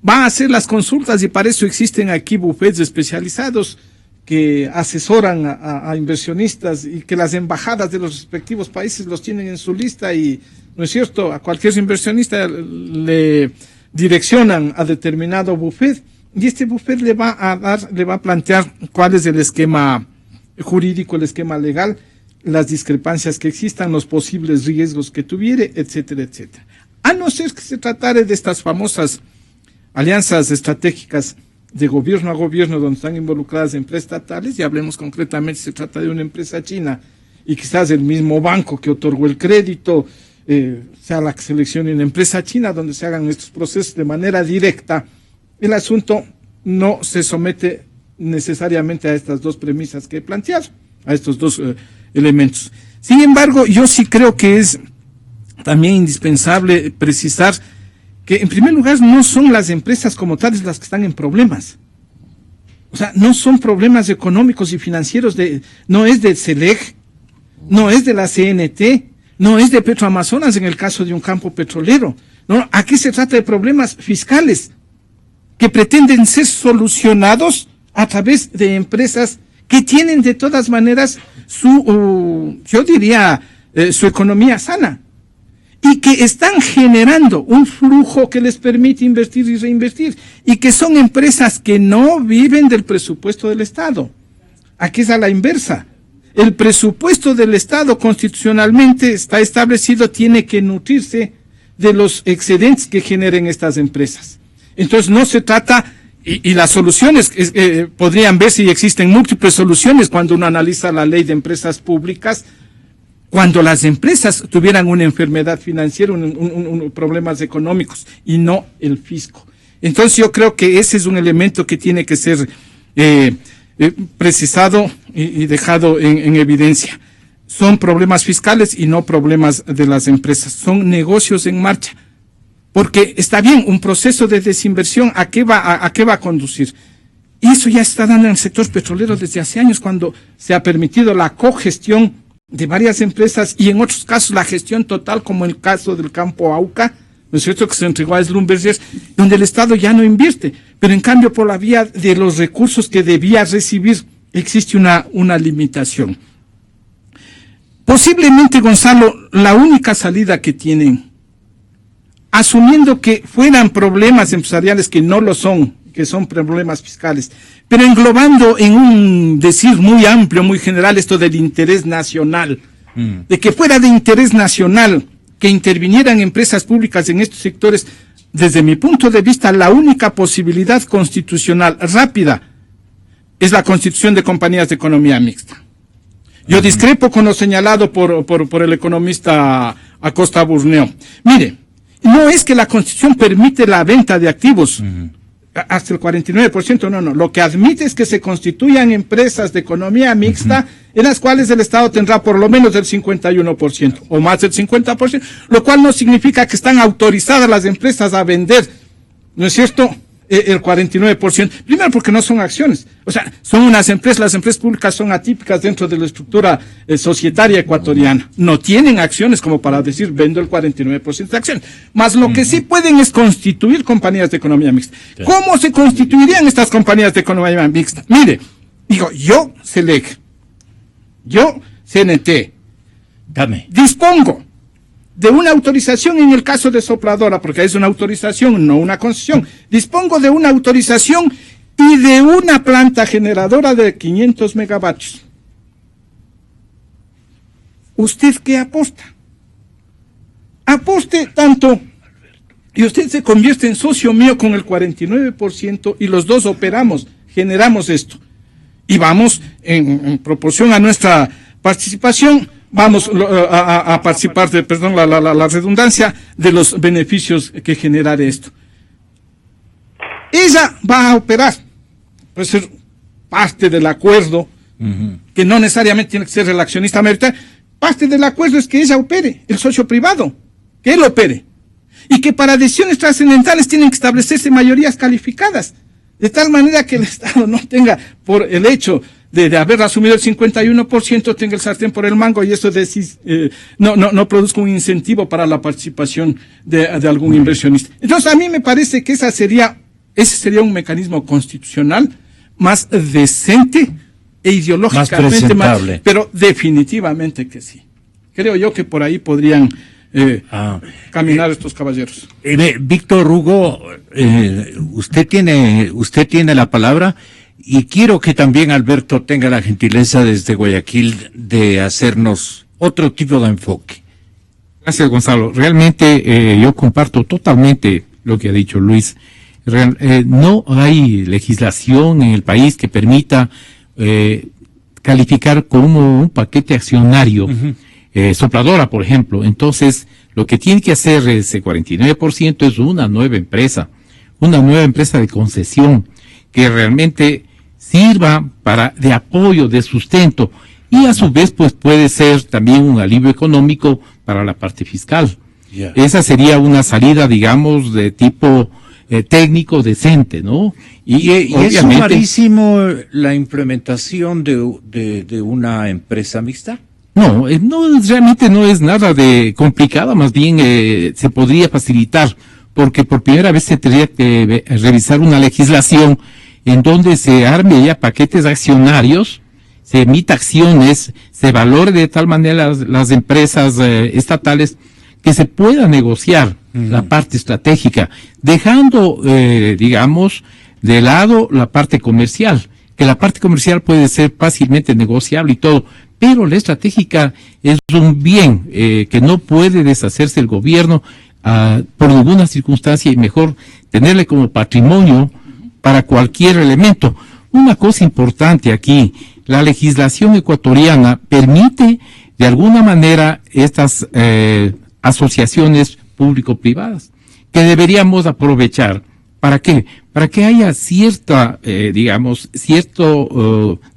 Speaker 4: va a hacer las consultas y para eso existen aquí bufetes especializados que asesoran a inversionistas y que las embajadas de los respectivos países los tienen en su lista y, ¿no es cierto?, a cualquier inversionista le direccionan a determinado bufet y este bufet le va a plantear cuál es el esquema jurídico, el esquema legal, las discrepancias que existan, los posibles riesgos que tuviere, etcétera, etcétera. A no ser que se tratare de estas famosas alianzas estratégicas de gobierno a gobierno donde están involucradas empresas estatales, y hablemos concretamente, se trata de una empresa china y quizás el mismo banco que otorgó el crédito, sea la que seleccione una empresa china donde se hagan estos procesos de manera directa, el asunto no se somete necesariamente a estas dos premisas que he planteado, a estos dos elementos. Sin embargo, yo sí creo que es también indispensable precisar que en primer lugar no son las empresas como tales las que están en problemas. O sea, no son problemas económicos y financieros, no es de CELEG, no es de la CNT, no es de Petroamazonas en el caso de un campo petrolero. No, aquí se trata de problemas fiscales que pretenden ser solucionados a través de empresas que tienen de todas maneras su economía sana y que están generando un flujo que les permite invertir y reinvertir, y que son empresas que no viven del presupuesto del Estado. Aquí es a la inversa. El presupuesto del Estado constitucionalmente está establecido, tiene que nutrirse de los excedentes que generen estas empresas. Entonces no se trata, y las soluciones podrían ver si existen múltiples soluciones cuando uno analiza la ley de empresas públicas. Cuando las empresas tuvieran una enfermedad financiera, problemas económicos, y no el fisco. Entonces yo creo que ese es un elemento que tiene que ser precisado y dejado en evidencia. Son problemas fiscales y no problemas de las empresas, son negocios en marcha. Porque está bien, un proceso de desinversión, ¿a qué va a conducir? Y eso ya está dando en el sector petrolero desde hace años, cuando se ha permitido la cogestión de varias empresas y en otros casos la gestión total, como el caso del campo Auca, ¿no es cierto?, que se entregó a Schlumberger, donde el Estado ya no invierte, pero en cambio por la vía de los recursos que debía recibir existe una limitación. Posiblemente, Gonzalo, la única salida que tienen, asumiendo que fueran problemas empresariales que no lo son, que son problemas fiscales, pero englobando en un decir muy amplio, muy general, esto del interés nacional, de que fuera de interés nacional que intervinieran empresas públicas en estos sectores, desde mi punto de vista, la única posibilidad constitucional rápida es la constitución de compañías de economía mixta. Yo discrepo con lo señalado por el economista Acosta Burneo. Mire, no es que la Constitución permite la venta de activos hasta el 49%, no. Lo que admite es que se constituyan empresas de economía mixta en las cuales el Estado tendrá por lo menos el 51% o más del 50%, lo cual no significa que están autorizadas las empresas a vender, ¿no es cierto?, el 49%, primero porque no son acciones, o sea, son unas empresas, las empresas públicas son atípicas dentro de la estructura societaria ecuatoriana, no tienen acciones como para decir vendo el 49% de acciones, más lo que sí pueden es constituir compañías de economía mixta. ¿Cómo se constituirían estas compañías de economía mixta? Mire, digo, yo, SELEC, yo, CNT, dispongo de una autorización en el caso de Sopladora, porque es una autorización, no una concesión. Dispongo de una autorización y de una planta generadora de 500 megavatios. ¿Usted qué aposta? Aposte tanto, y usted se convierte en socio mío con el 49% y los dos operamos, generamos esto. Y vamos, en proporción a nuestra participación, vamos a participar de, perdón, la redundancia, de los beneficios que generará esto. Ella va a operar, puede ser parte del acuerdo, que no necesariamente tiene que ser el accionista mayoritario. Parte del acuerdo es que ella opere, el socio privado, que él opere. Y que para decisiones trascendentales tienen que establecerse mayorías calificadas, de tal manera que el Estado no tenga, por el hecho de haber asumido el 51%, tenga el sartén por el mango y eso no produzca un incentivo para la participación de algún inversionista. Entonces, a mí me parece que ese sería un mecanismo constitucional más decente e ideológicamente más, pero definitivamente que sí. Creo yo que por ahí podrían caminar estos caballeros.
Speaker 2: Víctor Hugo, usted tiene la palabra. Y quiero que también Alberto tenga la gentileza desde Guayaquil de hacernos otro tipo de enfoque.
Speaker 7: Gracias, Gonzalo. Realmente yo comparto totalmente lo que ha dicho Luis. No hay legislación en el país que permita calificar como un paquete accionario Sopladora, por ejemplo. Entonces, lo que tiene que hacer ese 49% es una nueva empresa de concesión que realmente sirva de apoyo, de sustento, y a su vez pues puede ser también un alivio económico para la parte fiscal. Esa sería una salida, digamos, de tipo técnico decente, ¿no?
Speaker 2: Y es sumarísimo la implementación de una empresa mixta.
Speaker 7: No, realmente no es nada de complicada, más bien se podría facilitar, porque por primera vez se tendría que revisar una legislación en donde se arme ya paquetes accionarios, se emita acciones, se valore de tal manera las empresas estatales que se pueda negociar la parte estratégica, dejando, digamos, de lado la parte comercial, que la parte comercial puede ser fácilmente negociable y todo, pero la estratégica es un bien que no puede deshacerse el gobierno por ninguna circunstancia, y mejor tenerle como patrimonio para cualquier elemento. Una cosa importante aquí, la legislación ecuatoriana permite de alguna manera estas asociaciones público-privadas, que deberíamos aprovechar. ¿Para qué? Para que haya cierto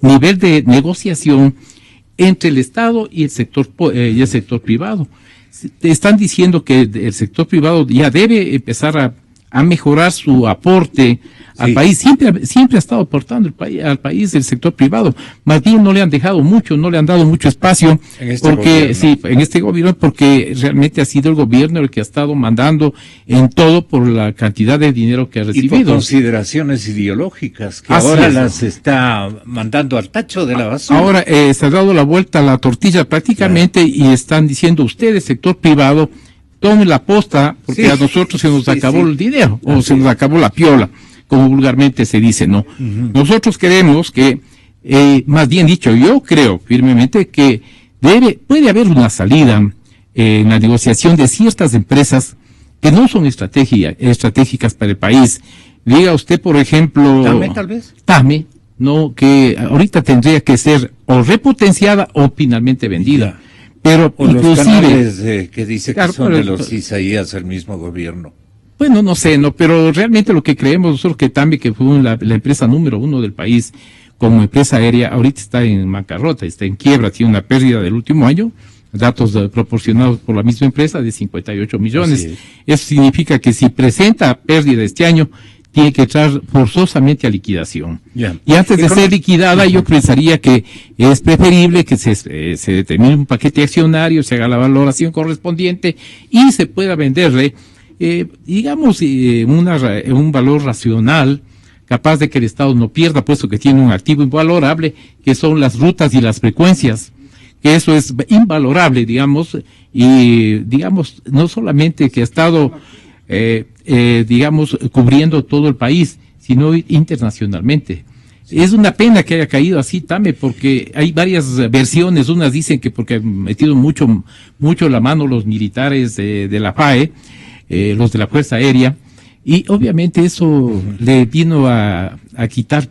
Speaker 7: nivel de negociación entre el Estado y el sector privado. Están diciendo que el sector privado ya debe empezar a mejorar su aporte al país. Siempre ha estado aportando al país el sector privado. Más bien no le han dado mucho espacio en este gobierno, porque realmente ha sido el gobierno el que ha estado mandando en todo por la cantidad de dinero que ha recibido.
Speaker 2: Y por consideraciones ideológicas que ahora las está mandando al tacho de la basura.
Speaker 7: Ahora se ha dado la vuelta a la tortilla prácticamente, y están diciendo ustedes, sector privado, tomen la posta, porque a nosotros se nos acabó el dinero, o se nos acabó la piola, como vulgarmente se dice, ¿no? Nosotros queremos que, más bien dicho, yo creo firmemente que puede haber una salida en la negociación de ciertas empresas que no son estratégicas para el país. Diga usted, por ejemplo...
Speaker 2: ¿Tame, tal vez?
Speaker 7: Tame, ¿no? Que ahorita tendría que ser o repotenciada o finalmente vendida. Pero
Speaker 2: o inclusive, los canales que dice que son de los Isaías, el mismo gobierno.
Speaker 7: Bueno, no sé, pero realmente lo que creemos nosotros, que también que fue la empresa número 1 del país como empresa aérea, ahorita está en bancarrota, está en quiebra, tiene una pérdida del último año, datos proporcionados por la misma empresa de 58 millones. Eso significa que si presenta pérdida este año, tiene que entrar forzosamente a liquidación.
Speaker 2: Ya.
Speaker 7: Y antes de ser liquidada, yo pensaría que es preferible que se determine un paquete accionario, se haga la valoración correspondiente y se pueda venderle, un valor racional, capaz de que el Estado no pierda, puesto que tiene un activo invalorable, que son las rutas y las frecuencias, que eso es invalorable, digamos, y digamos, no solamente que ha estado cubriendo todo el país, sino internacionalmente. Es una pena que haya caído así, Tame, porque hay varias versiones. Unas dicen que porque han metido mucho la mano los militares de la FAE, los de la Fuerza Aérea, y obviamente eso le vino a quitar,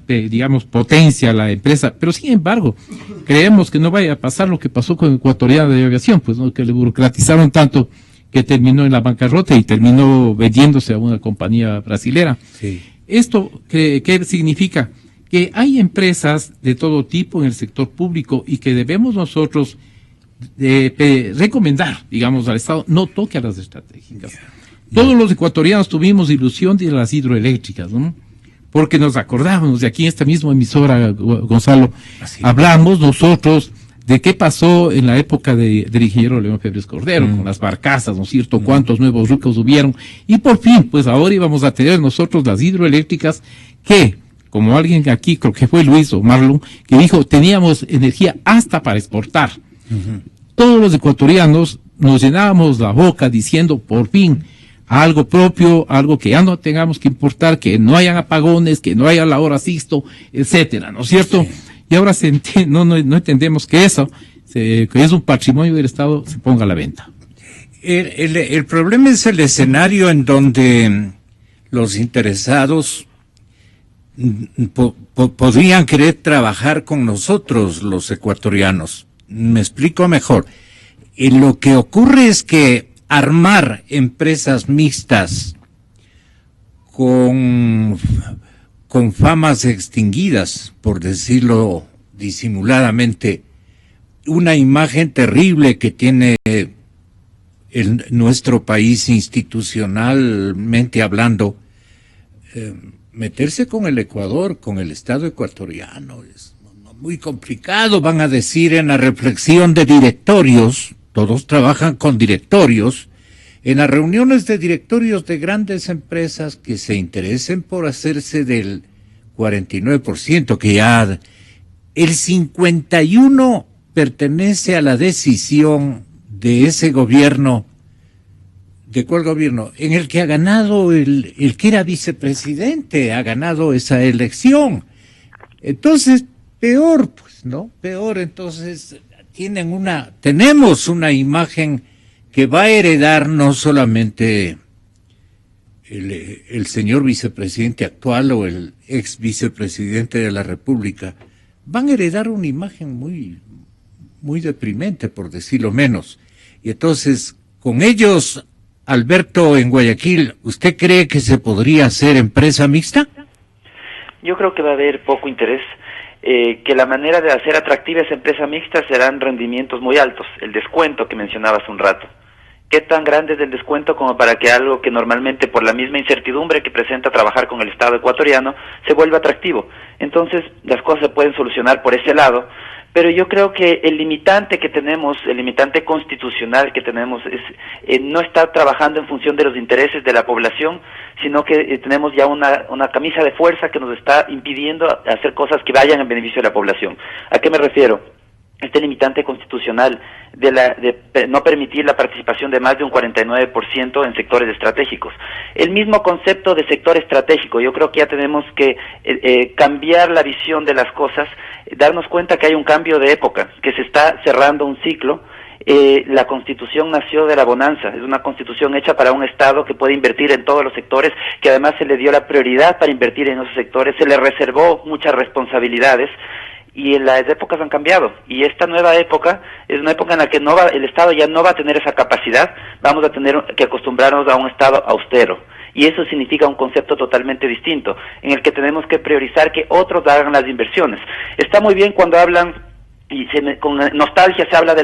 Speaker 7: potencia a la empresa. Pero sin embargo, creemos que no vaya a pasar lo que pasó con Ecuatoriana de Aviación, pues, ¿no? Que le burocratizaron tanto que terminó en la bancarrota y terminó vendiéndose a una compañía brasilera.
Speaker 2: Sí.
Speaker 7: ¿Esto qué significa? Que hay empresas de todo tipo en el sector público y que debemos nosotros recomendar, al Estado, no toque a las estratégicas. Todos los ecuatorianos tuvimos ilusión de las hidroeléctricas, ¿no? Porque nos acordábamos de aquí en esta misma emisora, Gonzalo, hablamos nosotros de qué pasó en la época del ingeniero León Febres Cordero, con las barcazas, ¿no es cierto?, cuántos nuevos ricos hubieron, y por fin, pues ahora íbamos a tener nosotros las hidroeléctricas que, como alguien aquí, creo que fue Luis o Marlon, que dijo, teníamos energía hasta para exportar. Todos los ecuatorianos nos llenábamos la boca diciendo, por fin, algo propio, algo que ya no tengamos que importar, que no hayan apagones, que no haya la hora Sisto, etcétera, ¿no es cierto? Sí. Y ahora no entendemos que eso, que es un patrimonio del Estado, se ponga a la venta.
Speaker 2: El problema es el escenario en donde los interesados podrían querer trabajar con nosotros, los ecuatorianos. Me explico mejor. Lo que ocurre es que armar empresas mixtas con famas extinguidas, por decirlo disimuladamente, una imagen terrible que tiene nuestro país institucionalmente hablando, meterse con el Ecuador, con el Estado ecuatoriano, es muy complicado. Van a decir en la reflexión de directorios, todos trabajan con directorios, en las reuniones de directorios de grandes empresas que se interesen por hacerse del 49%, que ya el 51% pertenece a la decisión de ese gobierno. ¿De cuál gobierno? En el que ha ganado el que era vicepresidente, ha ganado esa elección. Entonces, peor, pues, ¿no? Peor, entonces, tenemos una imagen que va a heredar no solamente el señor vicepresidente actual o el ex vicepresidente de la República, van a heredar una imagen muy, muy deprimente, por decirlo menos. Y entonces, con ellos, Alberto, en Guayaquil, ¿usted cree que se podría hacer empresa mixta?
Speaker 6: Yo creo que va a haber poco interés. Que la manera de hacer atractiva esa empresa mixta serán rendimientos muy altos, el descuento que mencionaba hace un rato. ¿Qué tan grande es el descuento como para que algo que normalmente por la misma incertidumbre que presenta trabajar con el Estado ecuatoriano se vuelva atractivo? Entonces las cosas se pueden solucionar por ese lado, pero yo creo que el limitante que tenemos, el limitante constitucional que tenemos es no está trabajando en función de los intereses de la población, sino que tenemos ya una camisa de fuerza que nos está impidiendo hacer cosas que vayan en beneficio de la población. ¿A qué me refiero? Este limitante constitucional de no permitir la participación de más de un 49% en sectores estratégicos. El mismo concepto de sector estratégico, yo creo que ya tenemos que cambiar la visión de las cosas, darnos cuenta que hay un cambio de época, que se está cerrando un ciclo. La Constitución nació de la bonanza, es una Constitución hecha para un Estado que puede invertir en todos los sectores, que además se le dio la prioridad para invertir en esos sectores, se le reservó muchas responsabilidades. Y las épocas han cambiado, y esta nueva época es una época en la que el Estado ya no va a tener esa capacidad, vamos a tener que acostumbrarnos a un Estado austero, y eso significa un concepto totalmente distinto, en el que tenemos que priorizar que otros hagan las inversiones. Está muy bien cuando hablan, y con nostalgia se habla de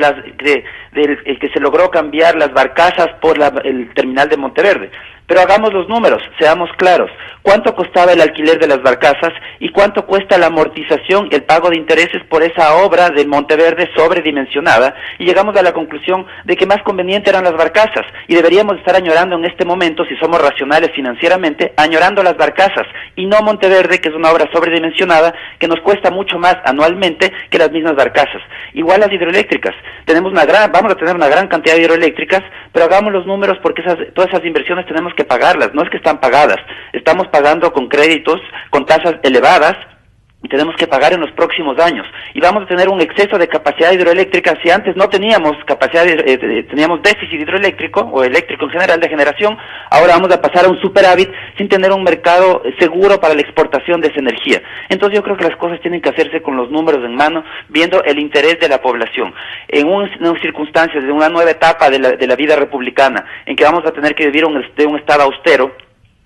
Speaker 6: el que se logró cambiar las barcazas por el terminal de Monteverde. Pero hagamos los números, seamos claros. ¿Cuánto costaba el alquiler de las barcazas y cuánto cuesta la amortización y el pago de intereses por esa obra de Monteverde sobredimensionada? Y llegamos a la conclusión de que más conveniente eran las barcazas y deberíamos estar añorando en este momento, si somos racionales financieramente, añorando las barcazas y no Monteverde, que es una obra sobredimensionada que nos cuesta mucho más anualmente que las mismas barcazas. Igual las hidroeléctricas. Vamos a tener una gran cantidad de hidroeléctricas, pero hagamos los números porque todas esas inversiones tenemos que pagarlas, no es que están pagadas, estamos pagando con créditos, con tasas elevadas, y tenemos que pagar en los próximos años. Y vamos a tener un exceso de capacidad hidroeléctrica. Si antes no teníamos capacidad, teníamos déficit hidroeléctrico, o eléctrico en general de generación, ahora vamos a pasar a un superávit sin tener un mercado seguro para la exportación de esa energía. Entonces yo creo que las cosas tienen que hacerse con los números en mano, viendo el interés de la población. En unas circunstancias de una nueva etapa de la vida republicana, en que vamos a tener que vivir de un estado austero,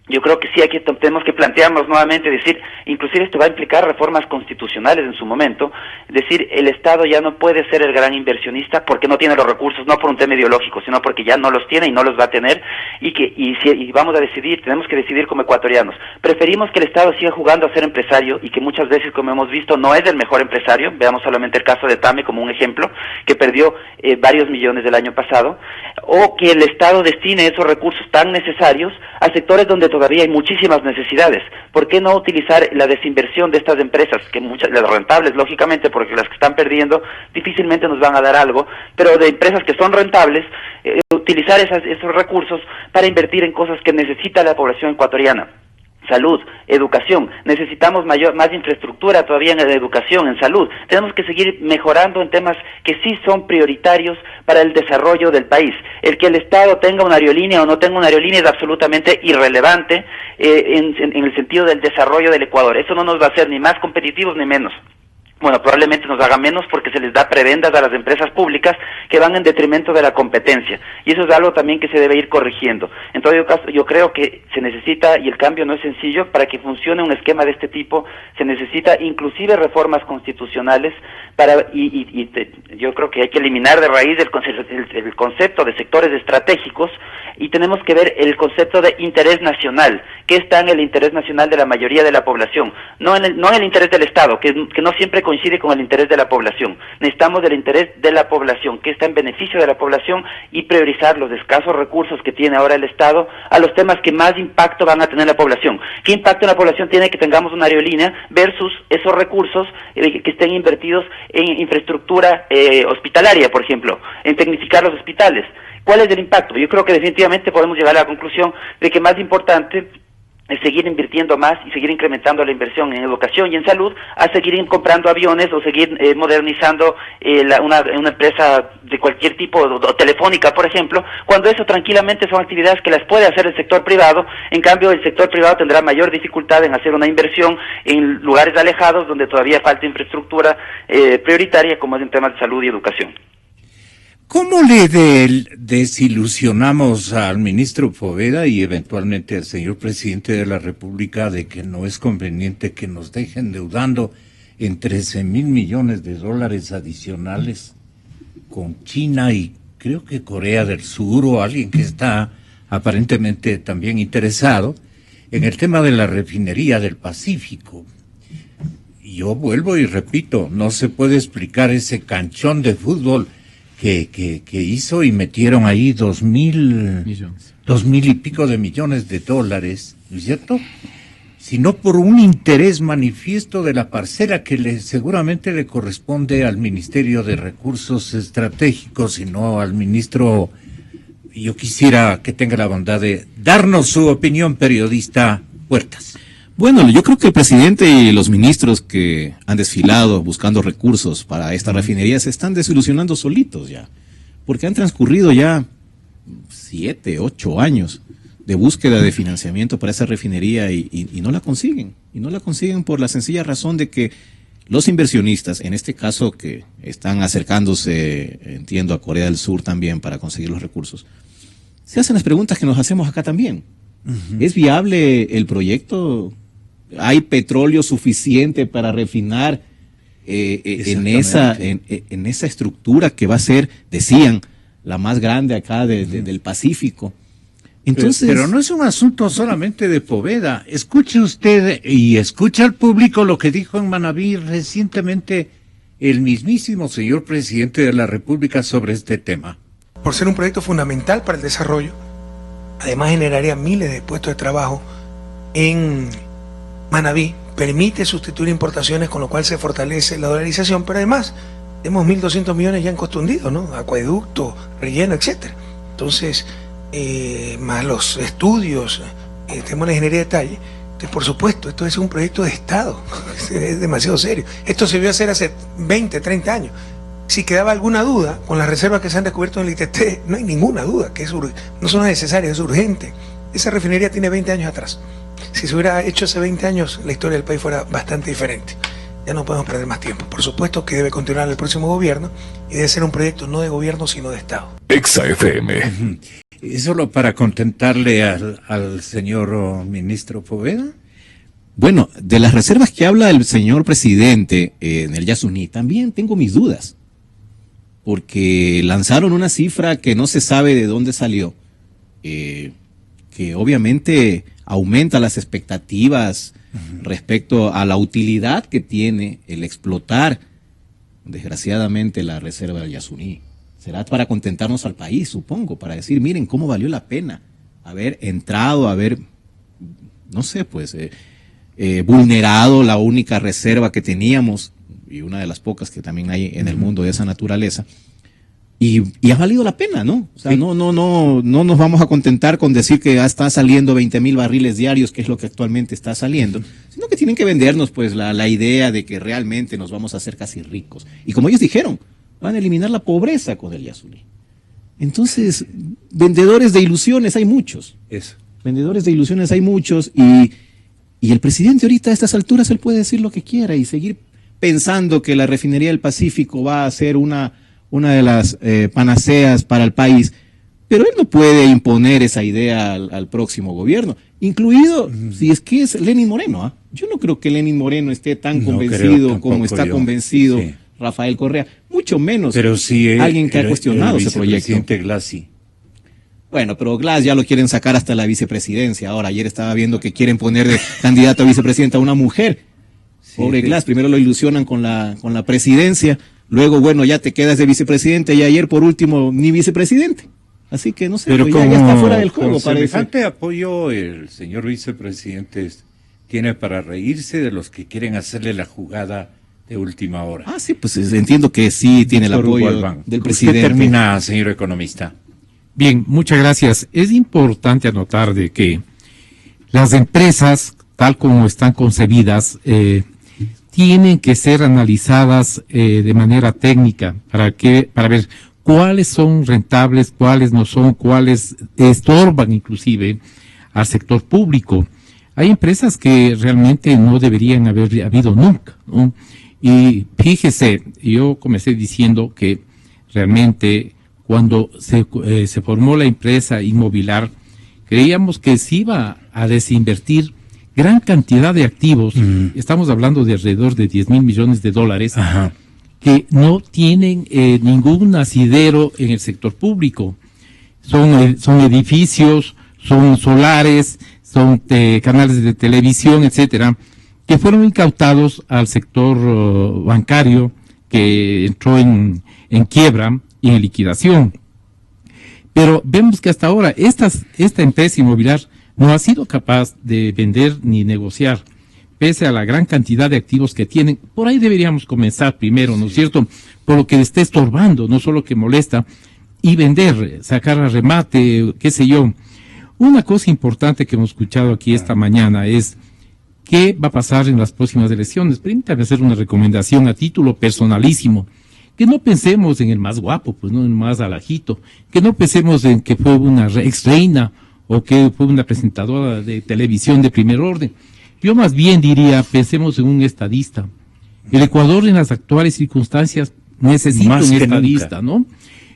Speaker 6: yo creo que sí, aquí tenemos que plantearnos nuevamente, decir, inclusive esto va a implicar reformas constitucionales en su momento, decir, el Estado ya no puede ser el gran inversionista porque no tiene los recursos, no por un tema ideológico, sino porque ya no los tiene y no los va a tener, y vamos a decidir, tenemos que decidir como ecuatorianos. Preferimos que el Estado siga jugando a ser empresario y que muchas veces, como hemos visto, no es el mejor empresario, veamos solamente el caso de Tame como un ejemplo, que perdió varios millones del año pasado, o que el Estado destine esos recursos tan necesarios a sectores donde todavía hay muchísimas necesidades. ¿Por qué no utilizar la desinversión de estas empresas, que las rentables, lógicamente, porque las que están perdiendo difícilmente nos van a dar algo, pero de empresas que son rentables, utilizar esos recursos para invertir en cosas que necesita la población ecuatoriana? Salud, educación, necesitamos más infraestructura todavía en la educación, en salud. Tenemos que seguir mejorando en temas que sí son prioritarios para el desarrollo del país. El que el Estado tenga una aerolínea o no tenga una aerolínea es absolutamente irrelevante en el sentido del desarrollo del Ecuador. Eso no nos va a hacer ni más competitivos ni menos. Bueno, probablemente nos haga menos porque se les da prebendas a las empresas públicas que van en detrimento de la competencia. Y eso es algo también que se debe ir corrigiendo. En todo caso, yo creo que se necesita, y el cambio no es sencillo, para que funcione un esquema de este tipo, se necesita inclusive reformas constitucionales yo creo que hay que eliminar de raíz el concepto de sectores estratégicos y tenemos que ver el concepto de interés nacional, que está en el interés nacional de la mayoría de la población, no en el interés del Estado, que no siempre coincide con el interés de la población. Necesitamos del interés de la población, que está en beneficio de la población, y priorizar los escasos recursos que tiene ahora el Estado a los temas que más impacto van a tener la población. ¿Qué impacto en la población tiene que tengamos una aerolínea versus esos recursos que estén invertidos en infraestructura hospitalaria, por ejemplo, en tecnificar los hospitales? ¿Cuál es el impacto? Yo creo que definitivamente podemos llegar a la conclusión de que más importante es seguir invirtiendo más y seguir incrementando la inversión en educación y en salud, a seguir comprando aviones o seguir modernizando una empresa de cualquier tipo, o telefónica, por ejemplo, cuando eso tranquilamente son actividades que las puede hacer el sector privado. En cambio, el sector privado tendrá mayor dificultad en hacer una inversión en lugares alejados donde todavía falta infraestructura prioritaria, como es en temas de salud y educación.
Speaker 2: ¿Cómo le desilusionamos al ministro Poveda y eventualmente al señor presidente de la República de que no es conveniente que nos dejen endeudando en 13,000 millones de dólares adicionales con China y creo que Corea del Sur, o alguien que está aparentemente también interesado en el tema de la refinería del Pacífico? Yo vuelvo y repito, no se puede explicar ese canchón de fútbol que hizo y metieron ahí 2,000 y pico de millones de dólares, ¿no es cierto? Sino por un interés manifiesto de la parcela que seguramente le corresponde al Ministerio de Recursos Estratégicos y no al ministro. Yo quisiera que tenga la bondad de darnos su opinión, periodista Huertas.
Speaker 3: Bueno, yo creo que el presidente y los ministros que han desfilado buscando recursos para esta refinería se están desilusionando solitos ya, porque han transcurrido ya 7, 8 años de búsqueda de financiamiento para esa refinería y no la consiguen. Y no la consiguen por la sencilla razón de que los inversionistas, en este caso que están acercándose, entiendo, a Corea del Sur también para conseguir los recursos, se hacen las preguntas que nos hacemos acá también. ¿Es viable el proyecto? ¿Hay petróleo suficiente para refinar en esa estructura que va a ser, decían, la más grande acá del Pacífico. Entonces,
Speaker 2: pero no es un asunto solamente de Poveda. Escuche usted y escucha al público lo que dijo en Manabí recientemente el mismísimo señor presidente de la República sobre este tema.
Speaker 5: Por ser un proyecto fundamental para el desarrollo, además generaría miles de puestos de trabajo en Manabí, permite sustituir importaciones, con lo cual se fortalece la dolarización, pero además tenemos 1.200 millones ya en costo hundido, ¿no? Acueducto, relleno, etcétera. Entonces, más los estudios, tenemos la ingeniería de detalle. Entonces, por supuesto, esto es un proyecto de Estado, es demasiado serio. Esto se vio hacer hace 20, 30 años. Si quedaba alguna duda, con las reservas que se han descubierto en el ITT, no hay ninguna duda, que no son necesarias, es urgente. Esa refinería tiene 20 años atrás. Si se hubiera hecho hace 20 años, la historia del país fuera bastante diferente. Ya no podemos perder más tiempo. Por supuesto que debe continuar el próximo gobierno y debe ser un proyecto no de gobierno, sino de Estado.
Speaker 1: Exa FM.
Speaker 2: ¿Es solo para contentarle al señor ministro Poveda?
Speaker 3: bueno, de las reservas que habla el señor presidente en el Yasuní, también tengo mis dudas. Porque lanzaron una cifra que no se sabe de dónde salió, que obviamente aumenta las expectativas respecto a la utilidad que tiene el explotar, desgraciadamente, la reserva del Yasuní. Será para contentarnos al país, supongo, para decir, miren cómo valió la pena haber entrado, haber, no sé, pues, vulnerado la única reserva que teníamos, y una de las pocas que también hay en el mundo de esa naturaleza, y ha valido la pena, ¿no? O sea, sí. no nos vamos a contentar con decir que ya está saliendo 20,000 barriles diarios, que es lo que actualmente está saliendo, sino que tienen que vendernos pues la idea de que realmente nos vamos a hacer casi ricos. Y como ellos dijeron, van a eliminar la pobreza con el Yasuní. Entonces, vendedores de ilusiones hay muchos.
Speaker 2: Eso.
Speaker 3: Vendedores de ilusiones hay muchos, y el presidente ahorita a estas alturas él puede decir lo que quiera y seguir pensando que la refinería del Pacífico va a ser una de las panaceas para el país, pero él no puede imponer esa idea al próximo gobierno, incluido si es que es Lenín Moreno. ¿Ah? Yo no creo que Lenín Moreno esté tan convencido como está convencido Rafael Correa, mucho menos
Speaker 2: pero sí,
Speaker 3: alguien que ha cuestionado ese proyecto.
Speaker 2: Vicepresidente Glass, sí.
Speaker 3: Bueno, pero Glass ya lo quieren sacar hasta la vicepresidencia. Ahora, ayer estaba viendo que quieren poner de candidato a vicepresidenta a una mujer. Pobre Glass, primero lo ilusionan con la presidencia, luego, bueno, ya te quedas de vicepresidente, y ayer, por último, ni vicepresidente. Así que, no sé,
Speaker 2: pero
Speaker 3: ya está fuera del juego,
Speaker 2: con
Speaker 3: parece.
Speaker 2: Semejante apoyo el señor vicepresidente tiene para reírse de los que quieren hacerle la jugada de última hora.
Speaker 3: Ah, sí, pues entiendo que sí tiene el apoyo del presidente.
Speaker 2: Usted termina, señor economista.
Speaker 7: Bien, muchas gracias. Es importante anotar de que las empresas, tal como están concebidas, tienen que ser analizadas de manera técnica para ver cuáles son rentables, cuáles no son, cuáles estorban inclusive al sector público. Hay empresas que realmente no deberían haber habido nunca, ¿no? Y fíjese, yo comencé diciendo que realmente cuando se formó la empresa Inmobilar, creíamos que se iba a desinvertir gran cantidad de activos, estamos hablando de alrededor de 10,000 millones de dólares, que no tienen ningún asidero en el sector público. Son edificios, son solares, son canales de televisión, etcétera, que fueron incautados al sector bancario, que entró en quiebra y en liquidación. Pero vemos que hasta ahora esta empresa Inmobilar no ha sido capaz de vender ni negociar, pese a la gran cantidad de activos que tienen. Por ahí deberíamos comenzar primero, ¿no es cierto? Por lo que esté estorbando, no solo que molesta, y vender, sacar a remate, qué sé yo. Una cosa importante que hemos escuchado aquí esta mañana es qué va a pasar en las próximas elecciones. Permítame hacer una recomendación a título personalísimo. Que no pensemos en el más guapo, pues no en el más alajito. Que no pensemos en que fue una ex reina o que fue una presentadora de televisión de primer orden. Yo más bien diría, pensemos en un estadista. El Ecuador en las actuales circunstancias necesita un estadista, ¿no?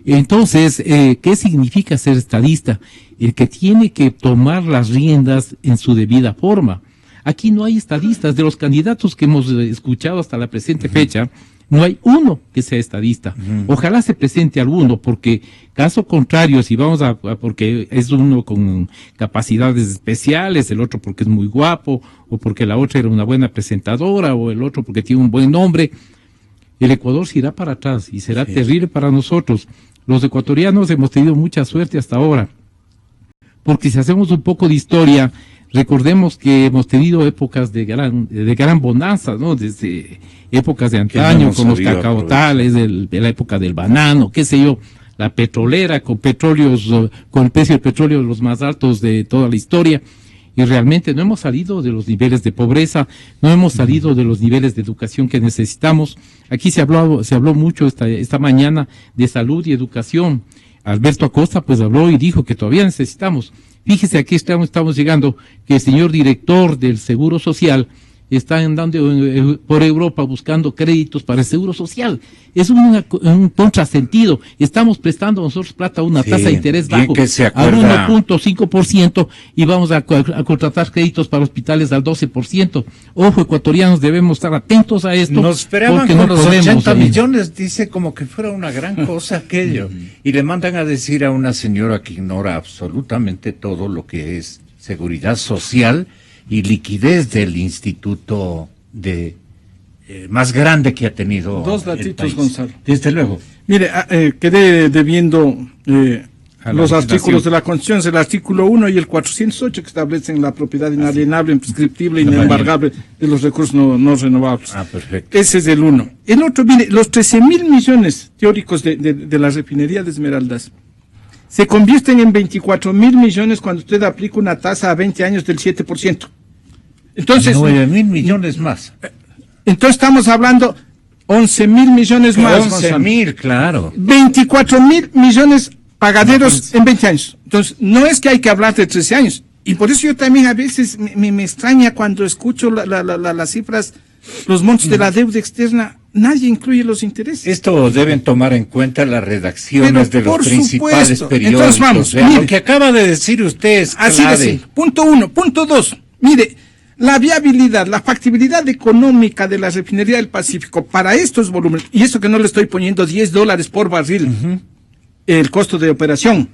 Speaker 7: Entonces, ¿qué significa ser estadista? El que tiene que tomar las riendas en su debida forma. Aquí no hay estadistas. De los candidatos que hemos escuchado hasta la presente fecha, No hay uno que sea estadista. Ojalá se presente alguno, porque caso contrario, si vamos porque es uno con capacidades especiales, el otro porque es muy guapo, o porque la otra era una buena presentadora, o el otro porque tiene un buen nombre, el Ecuador se irá para atrás y será terrible para nosotros. Los ecuatorianos hemos tenido mucha suerte hasta ahora, porque si hacemos un poco de historia, recordemos que hemos tenido épocas de gran bonanza, ¿no? Desde épocas de antaño, con los cacaotales, de la época del banano, qué sé yo, la petrolera, con el precio del petróleo los más altos de toda la historia, y realmente no hemos salido de los niveles de pobreza, no hemos salido de los niveles de educación que necesitamos. Aquí se habló mucho esta mañana de salud y educación. Alberto Acosta pues habló y dijo que todavía necesitamos. Fíjese, aquí estamos llegando, que el señor director del Seguro Social está andando por Europa buscando créditos para el Seguro Social. Es un contrasentido. Estamos prestando nosotros plata a una tasa de interés bajo, a 1.5%, y vamos a contratar créditos para hospitales al 12%. Ojo, ecuatorianos, debemos estar atentos a esto.
Speaker 2: Nos esperaban con los 80 millones, dice, como que fuera una gran cosa aquello. Y le mandan a decir a una señora que ignora absolutamente todo lo que es seguridad social y liquidez del instituto más grande que ha tenido
Speaker 4: dos datitos, Gonzalo.
Speaker 2: Desde luego.
Speaker 4: Mire, quedé debiendo los artículos de la Constitución, es el artículo 1 y el 408 que establecen la propiedad inalienable, imprescriptible e inembargable de los recursos no renovables.
Speaker 2: Perfecto.
Speaker 4: Ese es el 1. El otro, mire, los 13.000 millones teóricos de la refinería de Esmeraldas se convierten en 24.000 millones cuando usted aplica una tasa a 20 años del 7%. Entonces,
Speaker 2: 9.000 millones más.
Speaker 4: Entonces estamos hablando 11.000 millones más.
Speaker 2: 11.000, claro.
Speaker 4: 24.000 millones pagaderos en 20 años. Entonces, no es que hay que hablar de 13 años. Y por eso yo también a veces me extraña cuando escucho las cifras, los montos de la deuda externa. Nadie incluye los intereses.
Speaker 2: Esto deben tomar en cuenta las redacciones de los principales periódicos.
Speaker 4: Entonces vamos,
Speaker 2: mire, lo que acaba de decir usted es
Speaker 4: así
Speaker 2: clave.
Speaker 4: de punto 1. Punto 2. Mire, la viabilidad, la factibilidad económica de la refinería del Pacífico para estos volúmenes, y esto que no le estoy poniendo $10 por barril, el costo de operación.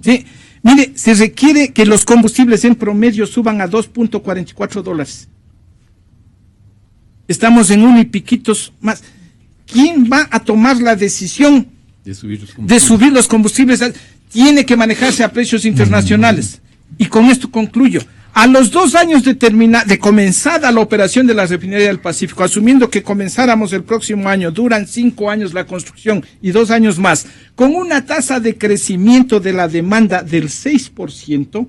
Speaker 4: ¿Sí? Mire, se requiere que los combustibles en promedio suban a $2.44. Estamos en 1 y piquitos más. ¿Quién va a tomar la decisión de subir los combustibles? Tiene que manejarse a precios internacionales. Y con esto concluyo. A los 2 años de comenzada la operación de la refinería del Pacífico, asumiendo que comenzáramos el próximo año, duran 5 años la construcción y 2 años más, con una tasa de crecimiento de la demanda del 6%,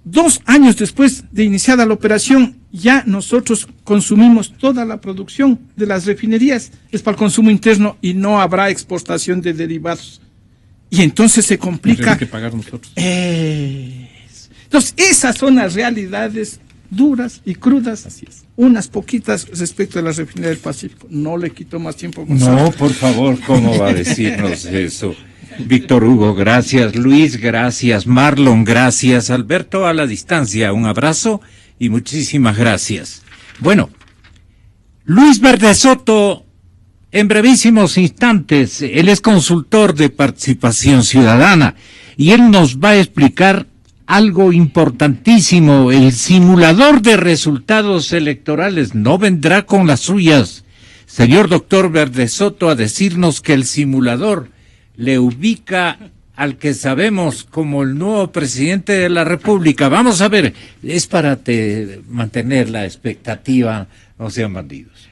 Speaker 4: 2 años después de iniciada la operación, ya nosotros consumimos toda la producción de las refinerías, es para el consumo interno y no habrá exportación de derivados. Y entonces se complica.
Speaker 7: Hay que pagar nosotros.
Speaker 4: Entonces, esas son las realidades duras y crudas. Así es. Unas poquitas respecto a la refinería del Pacífico. No le quito más tiempo, Gonzalo.
Speaker 2: No, por favor, ¿cómo va a decirnos eso? Víctor Hugo, gracias. Luis, gracias. Marlon, gracias. Alberto, a la distancia, un abrazo y muchísimas gracias. Bueno, Luis Verde Soto, en brevísimos instantes, él es consultor de participación ciudadana y él nos va a explicar algo importantísimo. El simulador de resultados electorales no vendrá con las suyas. Señor doctor Verde Soto, a decirnos que el simulador le ubica al que sabemos como el nuevo presidente de la República. Vamos a ver, es para mantener la expectativa, no sean bandidos.